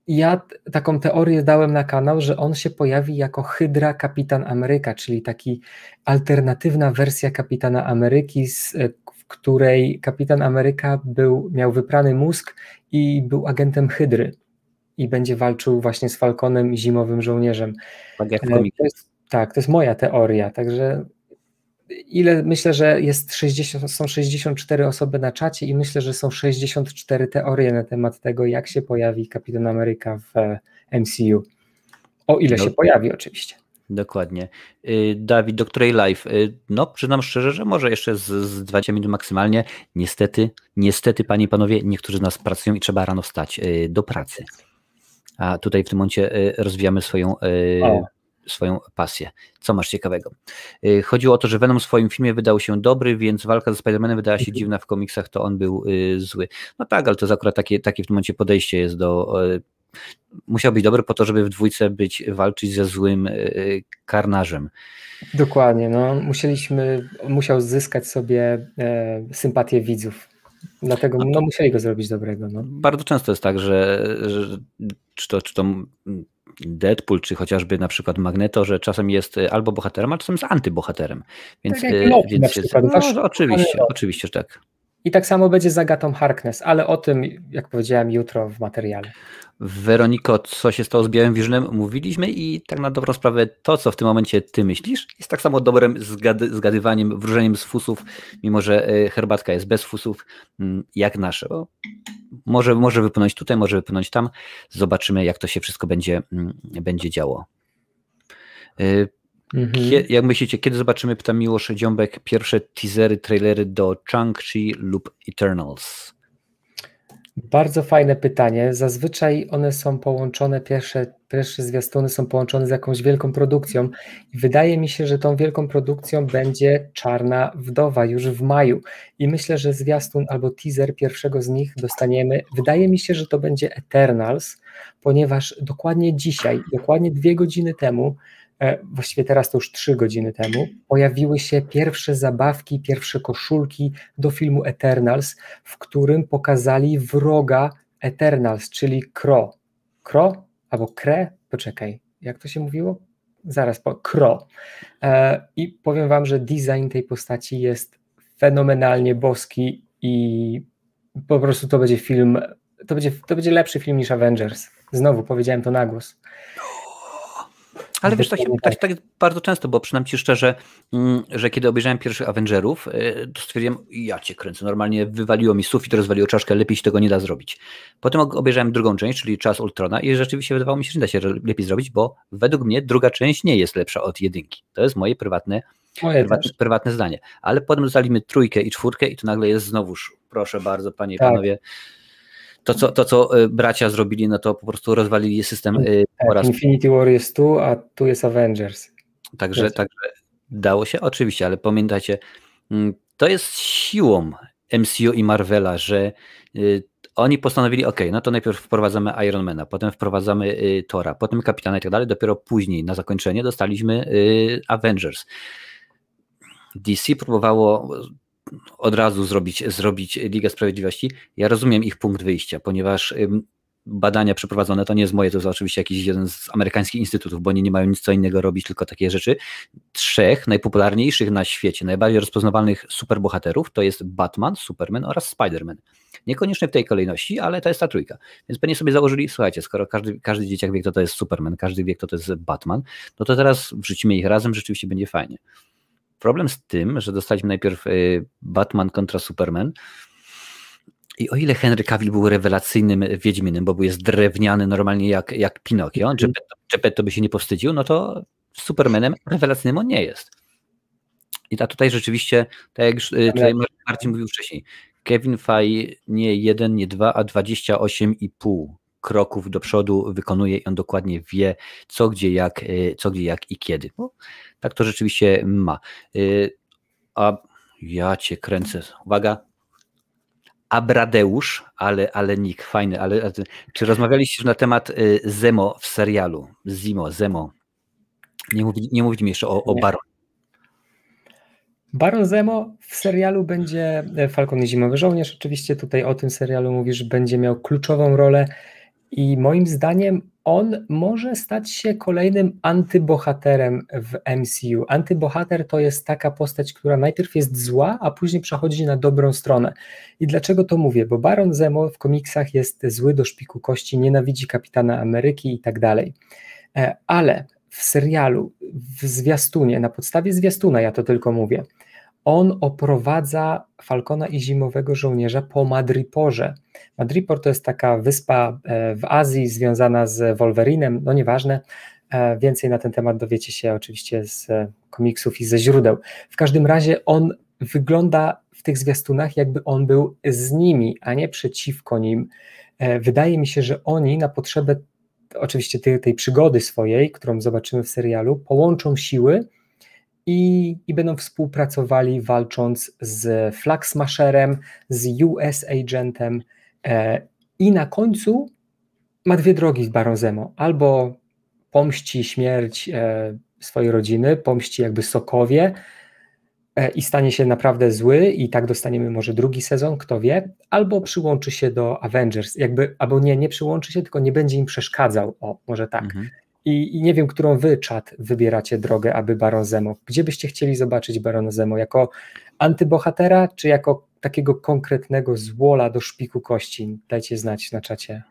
[SPEAKER 2] Ja taką teorię dałem na kanał, że on się pojawi jako Hydra Kapitan Ameryka, czyli taki alternatywna wersja Kapitana Ameryki, w której Kapitan Ameryka miał wyprany mózg i był agentem Hydry i będzie walczył właśnie z Falconem i Zimowym Żołnierzem.
[SPEAKER 1] Tak jak w komiksie.
[SPEAKER 2] To jest moja teoria, także myślę, że są 64 osoby na czacie i myślę, że są 64 teorie na temat tego, jak się pojawi Kapitan Ameryka w MCU. O ile się pojawi oczywiście.
[SPEAKER 1] Dokładnie. Dawid, do której live? No, przyznam szczerze, że może jeszcze z 20 minut maksymalnie. Niestety, panie i panowie, niektórzy z nas pracują i trzeba rano wstać do pracy. A tutaj w tym momencie rozwijamy swoją pasję. Co masz ciekawego? Chodziło o to, że Venom w swoim filmie wydał się dobry, więc walka ze Spider-Manem wydała się dziwna, w komiksach to on był zły. No tak, ale to jest akurat takie w tym momencie podejście jest musiał być dobry po to, żeby w dwójce walczyć ze złym Karnażem.
[SPEAKER 2] Dokładnie, no musiał zyskać sobie sympatię widzów. Dlatego no, musieli go zrobić dobrego. No.
[SPEAKER 1] Bardzo często jest tak, że czy to Deadpool, czy chociażby na przykład Magneto, że czasem jest albo bohaterem, a czasem jest antybohaterem. Więc,
[SPEAKER 2] tak jak Loki na przykład.
[SPEAKER 1] No, oczywiście, że tak.
[SPEAKER 2] I tak samo będzie z Agatą Harkness, ale o tym, jak powiedziałem, jutro w materiale.
[SPEAKER 1] Weroniko, co się stało z Białym Wilżynem, mówiliśmy i tak na dobrą sprawę to, co w tym momencie ty myślisz, jest tak samo dobrym zgadywaniem, wróżeniem z fusów, mimo że herbatka jest bez fusów, jak nasze. Bo może wypłynąć tutaj, może wypłynąć tam. Zobaczymy, jak to się wszystko będzie działo. Jak myślicie, kiedy zobaczymy, pyta Miłosz Dziąbek, pierwsze teasery, trailery do Shang-Chi lub Eternals?
[SPEAKER 2] Bardzo fajne pytanie. Zazwyczaj one są połączone, pierwsze zwiastuny są połączone z jakąś wielką produkcją i wydaje mi się, że tą wielką produkcją będzie Czarna Wdowa już w maju i myślę, że zwiastun albo teaser pierwszego z nich dostaniemy. Wydaje mi się, że to będzie Eternals, ponieważ dokładnie dzisiaj, dokładnie 2 godziny temu, właściwie teraz to już 3 godziny temu, pojawiły się pierwsze zabawki, pierwsze koszulki do filmu Eternals, w którym pokazali wroga Eternals, czyli Kro. Kro? Albo Kre? Poczekaj, jak to się mówiło? Zaraz, Kro. I powiem wam, że design tej postaci jest fenomenalnie boski i po prostu to będzie film, to będzie lepszy film niż Avengers. Znowu powiedziałem to na głos.
[SPEAKER 1] Ale wiesz, tak jest bardzo często, bo przynajmniej ci szczerze, że kiedy obejrzałem pierwszych Avengerów, to stwierdziłem, ja cię kręcę, normalnie wywaliło mi sufit, rozwaliło czaszkę, lepiej się tego nie da zrobić. Potem obejrzałem drugą część, czyli Czas Ultrona i rzeczywiście wydawało mi się, że da się lepiej zrobić, bo według mnie druga część nie jest lepsza od jedynki. To jest moje prywatne zdanie. Ale potem dostaliśmy 3 i 4 i to nagle jest znowuż, proszę bardzo, panie i panowie, to, co bracia zrobili, no to po prostu rozwalili system.
[SPEAKER 2] Infinity War jest tu, a tu jest Avengers.
[SPEAKER 1] Także dało się, oczywiście, ale pamiętajcie, to jest siłą MCU i Marvela, że oni postanowili, no to najpierw wprowadzamy Ironmana, potem wprowadzamy Thora, potem Kapitana i tak dalej, dopiero później na zakończenie dostaliśmy Avengers. DC próbowało od razu zrobić Ligę Sprawiedliwości. Ja rozumiem ich punkt wyjścia, ponieważ badania przeprowadzone, to nie jest moje, to jest oczywiście jakiś jeden z amerykańskich instytutów, bo oni nie mają nic co innego robić, tylko takie rzeczy. 3 najpopularniejszych na świecie, najbardziej rozpoznawalnych superbohaterów to jest Batman, Superman oraz Spider-Man. Niekoniecznie w tej kolejności, ale to jest ta 3. Więc pewnie sobie założyli, słuchajcie, skoro każdy dzieciak wie, kto to jest Superman, każdy wie, kto to jest Batman, no to teraz wrzucimy ich razem, rzeczywiście będzie fajnie. Problem z tym, że dostaliśmy najpierw Batman kontra Superman i o ile Henry Cavill był rewelacyjnym Wiedźminem, bo jest drewniany normalnie jak Pinokio, Geppetto by się nie powstydził, no to Supermanem rewelacyjnym on nie jest. I tutaj rzeczywiście, tak jak już tutaj Marcin mówił wcześniej, Kevin Feige nie 1, nie 2, a 28,5 kroków do przodu wykonuje i on dokładnie wie, co, gdzie, jak i kiedy. No, tak to rzeczywiście ma. A ja cię kręcę. Uwaga. Abradeusz, ale nick, fajny. Ale czy rozmawialiście już na temat Zemo w serialu? Zemo. Nie mówić mi jeszcze o Baron.
[SPEAKER 2] Baron Zemo w serialu będzie Falcon i Zimowy Żołnierz. Oczywiście tutaj o tym serialu mówisz, będzie miał kluczową rolę i moim zdaniem on może stać się kolejnym antybohaterem w MCU. Antybohater to jest taka postać, która najpierw jest zła, a później przechodzi na dobrą stronę. I dlaczego to mówię? Bo Baron Zemo w komiksach jest zły do szpiku kości, nienawidzi Kapitana Ameryki i tak dalej. Ale w serialu, w zwiastunie, na podstawie zwiastuna ja to tylko mówię, on oprowadza Falcona i Zimowego Żołnierza po Madriporze. Madripor to jest taka wyspa w Azji związana z Wolverinem, no nieważne, więcej na ten temat dowiecie się oczywiście z komiksów i ze źródeł. W każdym razie on wygląda w tych zwiastunach, jakby on był z nimi, a nie przeciwko nim. Wydaje mi się, że oni na potrzebę oczywiście tej przygody swojej, którą zobaczymy w serialu, połączą siły i będą współpracowali walcząc z Flag Smasherem, z US Agentem i na końcu ma 2 drogi Baron Zemo. Albo pomści śmierć swojej rodziny, pomści jakby Sokowie, i stanie się naprawdę zły i tak dostaniemy może drugi sezon, kto wie, albo przyłączy się do Avengers, albo nie przyłączy się, tylko nie będzie im przeszkadzał, może tak. I nie wiem, którą wy, czat, wybieracie drogę, aby Baron Zemo. Gdzie byście chcieli zobaczyć Barona Zemo? Jako antybohatera, czy jako takiego konkretnego złola do szpiku kości? Dajcie znać na czacie.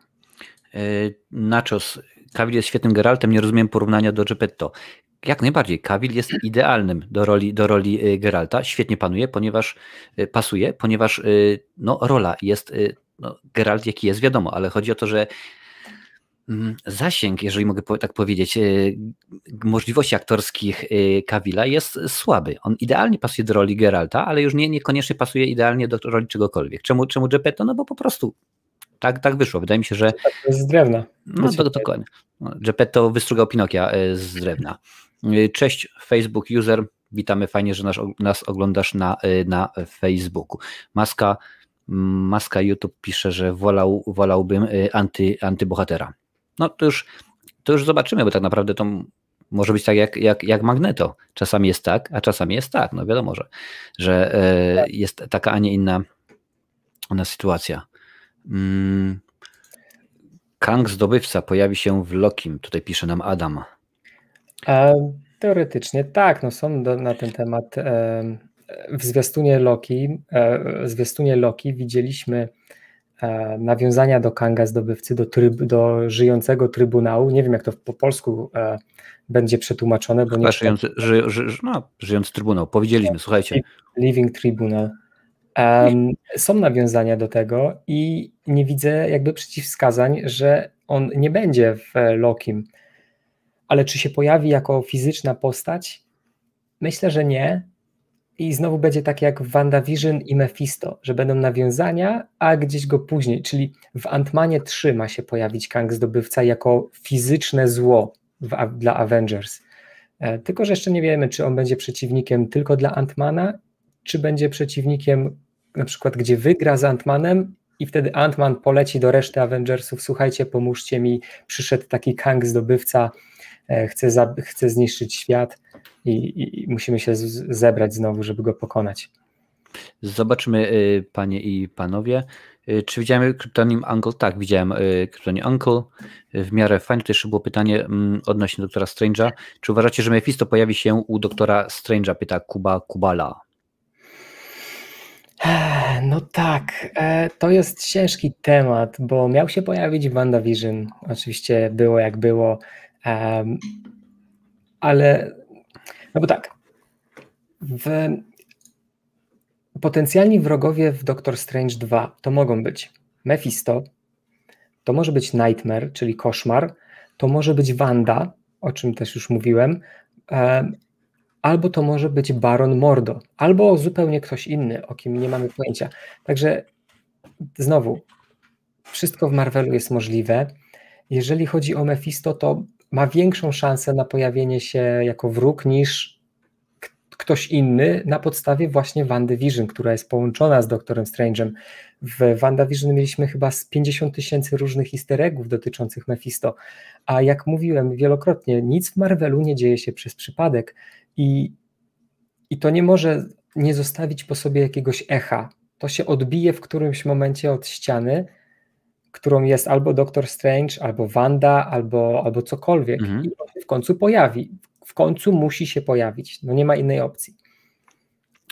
[SPEAKER 1] Nachos. Cavill jest świetnym Geraltem, nie rozumiem porównania do Geppetto. Jak najbardziej, Cavill jest idealnym do roli Geralta, świetnie pasuje, ponieważ rola jest, Geralt jaki jest, wiadomo, ale chodzi o to, że zasięg, jeżeli mogę tak powiedzieć, możliwości aktorskich Cavilla jest słaby. On idealnie pasuje do roli Geralta, ale już niekoniecznie pasuje idealnie do roli czegokolwiek. Czemu Geppetto? No bo po prostu tak wyszło. Wydaje mi się, że...
[SPEAKER 2] To jest z drewna.
[SPEAKER 1] No to dokładnie. Geppetto wystrugał Pinokia z drewna. Cześć Facebook user, witamy, fajnie, że nas oglądasz na Facebooku. Maska YouTube pisze, że wolałbym antybohatera. No to już zobaczymy, bo tak naprawdę to może być tak jak Magneto. Czasami jest tak, a czasami jest tak. No wiadomo, że jest taka, a nie inna sytuacja. Kang Zdobywca pojawi się w Lokim, tutaj pisze nam Adam.
[SPEAKER 2] Teoretycznie tak, są na ten temat w zwiastunie Loki widzieliśmy nawiązania do Kanga Zdobywcy, do żyjącego Trybunału. Nie wiem, jak to po polsku będzie przetłumaczone, bo nie
[SPEAKER 1] żyjący Trybunał, powiedzieliśmy, słuchajcie.
[SPEAKER 2] Living Tribunal. Są nawiązania do tego i nie widzę jakby przeciwwskazań, że on nie będzie w Lokim. Ale czy się pojawi jako fizyczna postać? Myślę, że nie. I znowu będzie tak jak w WandaVision i Mephisto, że będą nawiązania, a gdzieś go później, czyli w Ant-Manie 3 ma się pojawić Kang Zdobywca jako fizyczne zło dla Avengers. Tylko że jeszcze nie wiemy, czy on będzie przeciwnikiem tylko dla Ant-Mana, czy będzie przeciwnikiem na przykład, gdzie wygra z Ant-Manem i wtedy Ant-Man poleci do reszty Avengersów, słuchajcie, pomóżcie mi, przyszedł taki Kang Zdobywca, chce zniszczyć świat i musimy się zebrać znowu, żeby go pokonać.
[SPEAKER 1] Zobaczmy, panie i panowie. Czy widziałem Kryptonim Uncle? Tak, widziałem Kryptonim Uncle. W miarę fajne. To jeszcze było pytanie odnośnie doktora Strange'a. Czy uważacie, że Mephisto pojawi się u doktora Strange'a? Pyta Kubala.
[SPEAKER 2] No tak, to jest ciężki temat, bo miał się pojawić w WandaVision. Oczywiście było jak było, ale no bo tak, potencjalni wrogowie w Doctor Strange 2 to mogą być Mephisto, to może być Nightmare, czyli koszmar, to może być Wanda, o czym też już mówiłem, albo to może być Baron Mordo, albo zupełnie ktoś inny, o kim nie mamy pojęcia. Także znowu, wszystko w Marvelu jest możliwe. Jeżeli chodzi o Mephisto, to ma większą szansę na pojawienie się jako wróg niż ktoś inny na podstawie właśnie WandaVision, która jest połączona z Doktorem Strange'em. W WandaVision mieliśmy chyba z 50 000 różnych easter eggów dotyczących Mephisto, a jak mówiłem wielokrotnie, nic w Marvelu nie dzieje się przez przypadek i to nie może nie zostawić po sobie jakiegoś echa. To się odbije w którymś momencie od ściany, którą jest albo Doctor Strange, albo Wanda, albo cokolwiek i on się w końcu pojawi. W końcu musi się pojawić. No nie ma innej opcji.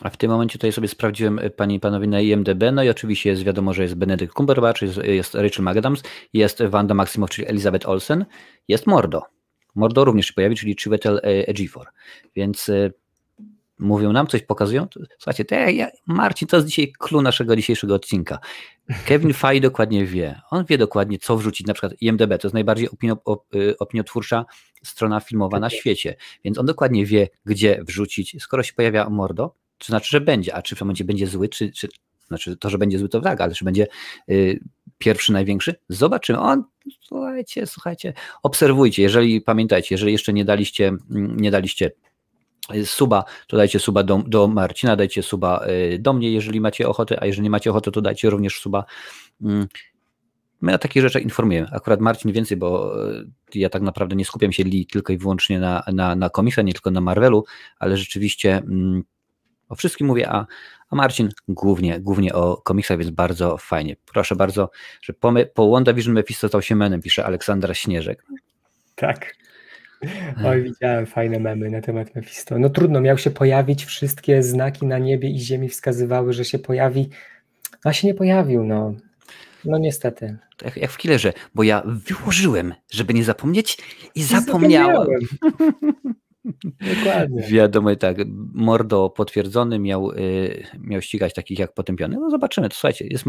[SPEAKER 1] A w tym momencie tutaj sobie sprawdziłem, panie i panowie, na IMDb, no i oczywiście jest wiadomo, że jest Benedict Cumberbatch, jest Rachel McAdams, jest Wanda Maximoff, czyli Elizabeth Olsen, jest Mordo. Mordo również się pojawi, czyli Chiwetel Ejiofor. Więc mówią nam, coś pokazują. Słuchajcie, Marcin, to jest dzisiaj clue naszego dzisiejszego odcinka. Kevin Feige dokładnie wie. On wie dokładnie, co wrzucić. Na przykład IMDb to jest najbardziej opiniotwórcza strona filmowa na świecie. Więc on dokładnie wie, gdzie wrzucić. Skoro się pojawia Mordo, to znaczy, że będzie. A czy w tym momencie będzie zły, czy znaczy to, że będzie zły, to tak, ale czy będzie pierwszy, największy? Zobaczymy. Słuchajcie, obserwujcie. Pamiętajcie, jeżeli jeszcze nie daliście suba, to dajcie suba do Marcina, dajcie suba do mnie, jeżeli macie ochotę, a jeżeli nie macie ochoty, to dajcie również suba. My o takich rzeczach informujemy. Akurat Marcin więcej, bo ja tak naprawdę nie skupiam się tylko i wyłącznie na komiksach, nie tylko na Marvelu, ale rzeczywiście o wszystkim mówię, a Marcin głównie o komiksach, więc bardzo fajnie. Proszę bardzo, że po WandaVision Mephisto stał się menem, pisze Aleksandra Śnieżek.
[SPEAKER 2] Tak. Oj, widziałem fajne memy na temat Mephisto. No trudno, miał się pojawić, wszystkie znaki na niebie i ziemi wskazywały, że się pojawi, a się nie pojawił, no niestety.
[SPEAKER 1] Jak w Killerze, bo ja wyłożyłem, żeby nie zapomnieć i zapomniałem.
[SPEAKER 2] Dokładnie.
[SPEAKER 1] Wiadomo, tak, Mordo potwierdzony miał ścigać takich jak potępiony. No zobaczymy, to słuchajcie, jest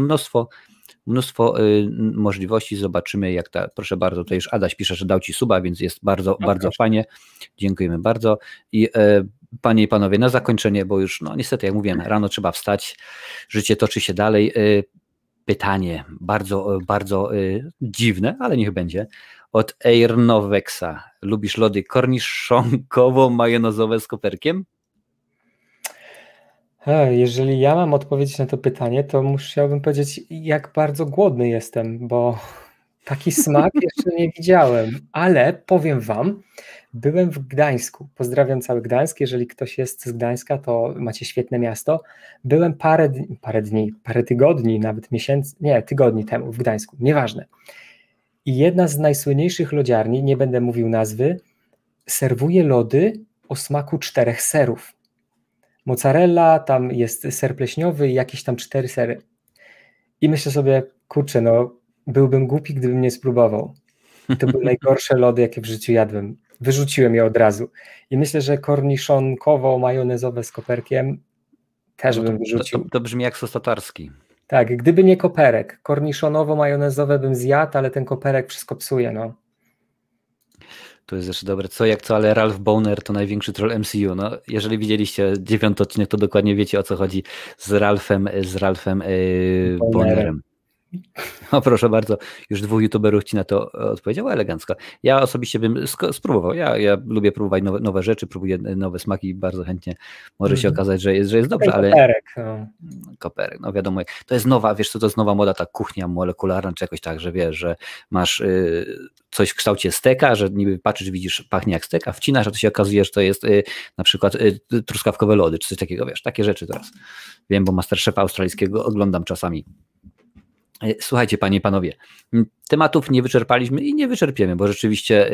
[SPEAKER 1] mnóstwo możliwości, zobaczymy jak ta, proszę bardzo, tutaj już Adaś pisze, że dał ci suba, więc jest bardzo fajnie, dziękujemy bardzo i panie i panowie, na zakończenie, bo już no niestety jak mówiłem, rano trzeba wstać, życie toczy się dalej, pytanie bardzo dziwne, ale niech będzie, od Air Novexa. Lubisz lody korniszonkowo-majonezowe z koperkiem?
[SPEAKER 2] Jeżeli ja mam odpowiedzieć na to pytanie, to musiałbym powiedzieć, jak bardzo głodny jestem, bo taki smak jeszcze nie widziałem, ale powiem wam, byłem w Gdańsku, pozdrawiam cały Gdańsk, jeżeli ktoś jest z Gdańska, to macie świetne miasto, byłem parę tygodni, nawet tygodni temu w Gdańsku, nieważne. I jedna z najsłynniejszych lodziarni, nie będę mówił nazwy, serwuje lody o smaku 4 serów. Mozzarella, tam jest ser pleśniowy i jakieś tam 4 sery. I myślę sobie, kurczę, no byłbym głupi, gdybym nie spróbował. I to były najgorsze lody, jakie w życiu jadłem. Wyrzuciłem je od razu. I myślę, że korniszonkowo-majonezowe z koperkiem też bym wyrzucił.
[SPEAKER 1] To brzmi jak sos tatarski.
[SPEAKER 2] Tak, gdyby nie koperek, korniszonowo-majonezowe bym zjadł, ale ten koperek wszystko psuje, no.
[SPEAKER 1] To jest jeszcze dobre. Ale Ralph Bohner to największy troll MCU. No, jeżeli widzieliście 9 odcinek, to dokładnie wiecie, o co chodzi z Ralphem Bohnerem. O, proszę bardzo, już 2 youtuberów ci na to odpowiedziało elegancko. Ja osobiście bym spróbował. Ja lubię próbować nowe rzeczy, próbuję nowe smaki bardzo chętnie. Może się okazać, że jest dobrze, ale... Koperek, no wiadomo. To jest nowa, wiesz co, to jest nowa moda, ta kuchnia molekularna, czy jakoś tak, że wiesz, że masz coś w kształcie steka, że niby patrzysz, widzisz, pachnie jak stek, a wcinasz, a to się okazuje, że to jest na przykład truskawkowe lody, czy coś takiego, wiesz, takie rzeczy teraz. Wiem, bo MasterChefa australijskiego oglądam czasami. Słuchajcie, panie i panowie, tematów nie wyczerpaliśmy i nie wyczerpiemy, bo rzeczywiście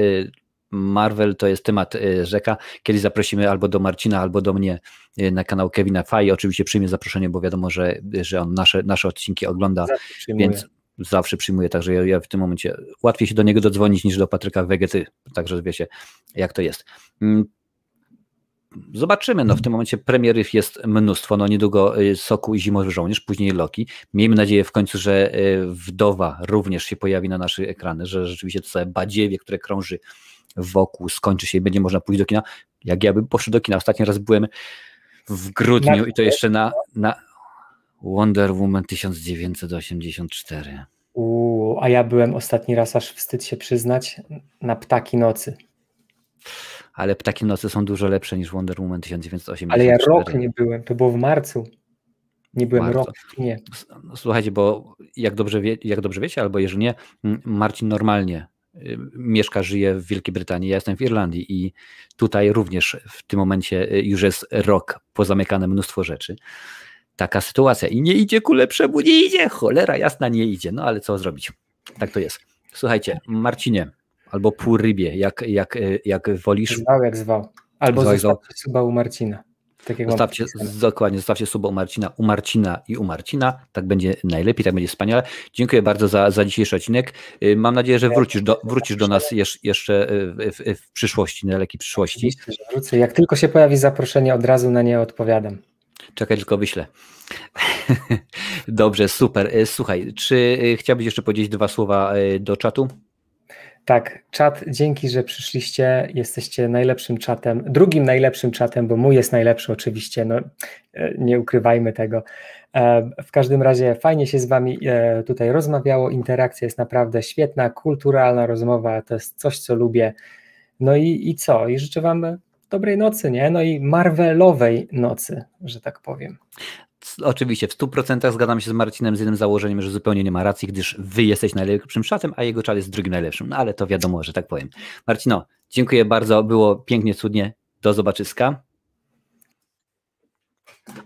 [SPEAKER 1] Marvel to jest temat rzeka. Kiedyś zaprosimy albo do Marcina, albo do mnie na kanał Kevina Feige. Oczywiście przyjmie zaproszenie, bo wiadomo, że on nasze odcinki ogląda, więc zawsze przyjmuje, także ja w tym momencie łatwiej się do niego dodzwonić niż do Patryka Wegety, także wiecie, jak to jest. Zobaczymy, no w tym momencie premierów jest mnóstwo, no niedługo Soku i Zimowy Żołnierz, później Loki. Miejmy nadzieję w końcu, że Wdowa również się pojawi na naszych ekranach, że rzeczywiście to całe badziewie, które krąży wokół, skończy się i będzie można pójść do kina. Jak ja bym poszedł do kina, ostatni raz byłem w grudniu i to jeszcze na Wonder Woman 1984.
[SPEAKER 2] A ja byłem ostatni raz, aż wstyd się przyznać, na Ptaki Nocy.
[SPEAKER 1] Ale Ptaki Nocy są dużo lepsze niż Wonder Woman 1984.
[SPEAKER 2] Ale ja rok nie byłem, to było w marcu. Nie byłem rok w kinie.
[SPEAKER 1] Słuchajcie, bo jak dobrze wiecie, albo jeżeli nie, Marcin normalnie mieszka, żyje w Wielkiej Brytanii, ja jestem w Irlandii i tutaj również w tym momencie już jest rok pozamykane mnóstwo rzeczy. Taka sytuacja i nie idzie ku lepszemu, nie idzie, cholera jasna, nie idzie, no ale co zrobić, tak to jest. Słuchajcie, Marcinie, albo pół rybie, jak wolisz.
[SPEAKER 2] Zwał jak zwał. Albo zostawcie suba u Marcina. Tak jak
[SPEAKER 1] dokładnie, zostawcie suba u Marcina i u Marcina, tak będzie najlepiej, tak będzie wspaniale. Dziękuję bardzo za dzisiejszy odcinek. Mam nadzieję, że wrócisz do nas jeszcze w przyszłości, na dalekiej przyszłości.
[SPEAKER 2] Oczywiście, że wrócę. Jak tylko się pojawi zaproszenie, od razu na nie odpowiadam.
[SPEAKER 1] Czekaj, tylko wyślę. Dobrze, super. Słuchaj, czy chciałbyś jeszcze powiedzieć 2 słowa do czatu?
[SPEAKER 2] Tak, czat, dzięki, że przyszliście, jesteście najlepszym czatem, drugim najlepszym czatem, bo mój jest najlepszy oczywiście, no nie ukrywajmy tego. W każdym razie fajnie się z wami tutaj rozmawiało, interakcja jest naprawdę świetna, kulturalna rozmowa, to jest coś, co lubię. No i co? I życzę wam dobrej nocy, nie? No i Marvelowej nocy, że tak powiem.
[SPEAKER 1] Oczywiście, w 100% zgadzam się z Marcinem z jednym założeniem, że zupełnie nie ma racji, gdyż wy jesteś najlepszym czatem, a jego czat jest drugim najlepszym. No ale to wiadomo, że tak powiem. Marcino, dziękuję bardzo, było pięknie, cudnie. Do zobaczyska.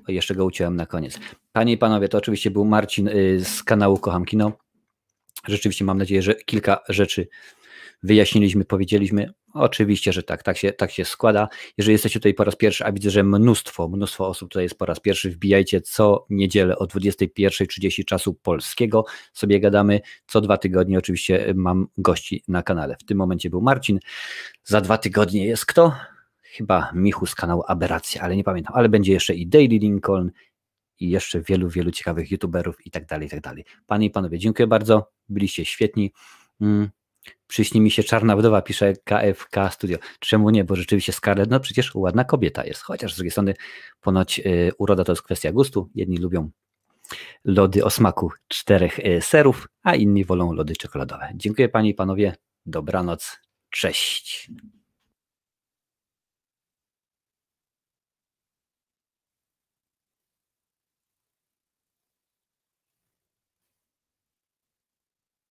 [SPEAKER 1] O, jeszcze go uciąłem na koniec. Panie i panowie, to oczywiście był Marcin z kanału Kocham Kino. Rzeczywiście mam nadzieję, że kilka rzeczy wyjaśniliśmy, powiedzieliśmy. Oczywiście, że tak się składa. Jeżeli jesteście tutaj po raz pierwszy, a widzę, że mnóstwo osób tutaj jest po raz pierwszy, wbijajcie co niedzielę o 21:30 czasu polskiego. Sobie gadamy co 2 tygodnie. Oczywiście mam gości na kanale. W tym momencie był Marcin. Za 2 tygodnie jest kto? Chyba Michu z kanału Aberracja, ale nie pamiętam. Ale będzie jeszcze i Daily Lincoln i jeszcze wielu ciekawych youtuberów i tak dalej, i tak dalej. Panie i panowie, dziękuję bardzo. Byliście świetni. Przyśni mi się Czarna Wdowa, pisze KFK Studio. Czemu nie? Bo rzeczywiście Scarlett, no przecież ładna kobieta jest. Chociaż z drugiej strony ponoć uroda to jest kwestia gustu. Jedni lubią lody o smaku 4 serów, a inni wolą lody czekoladowe. Dziękuję panie i panowie. Dobranoc. Cześć.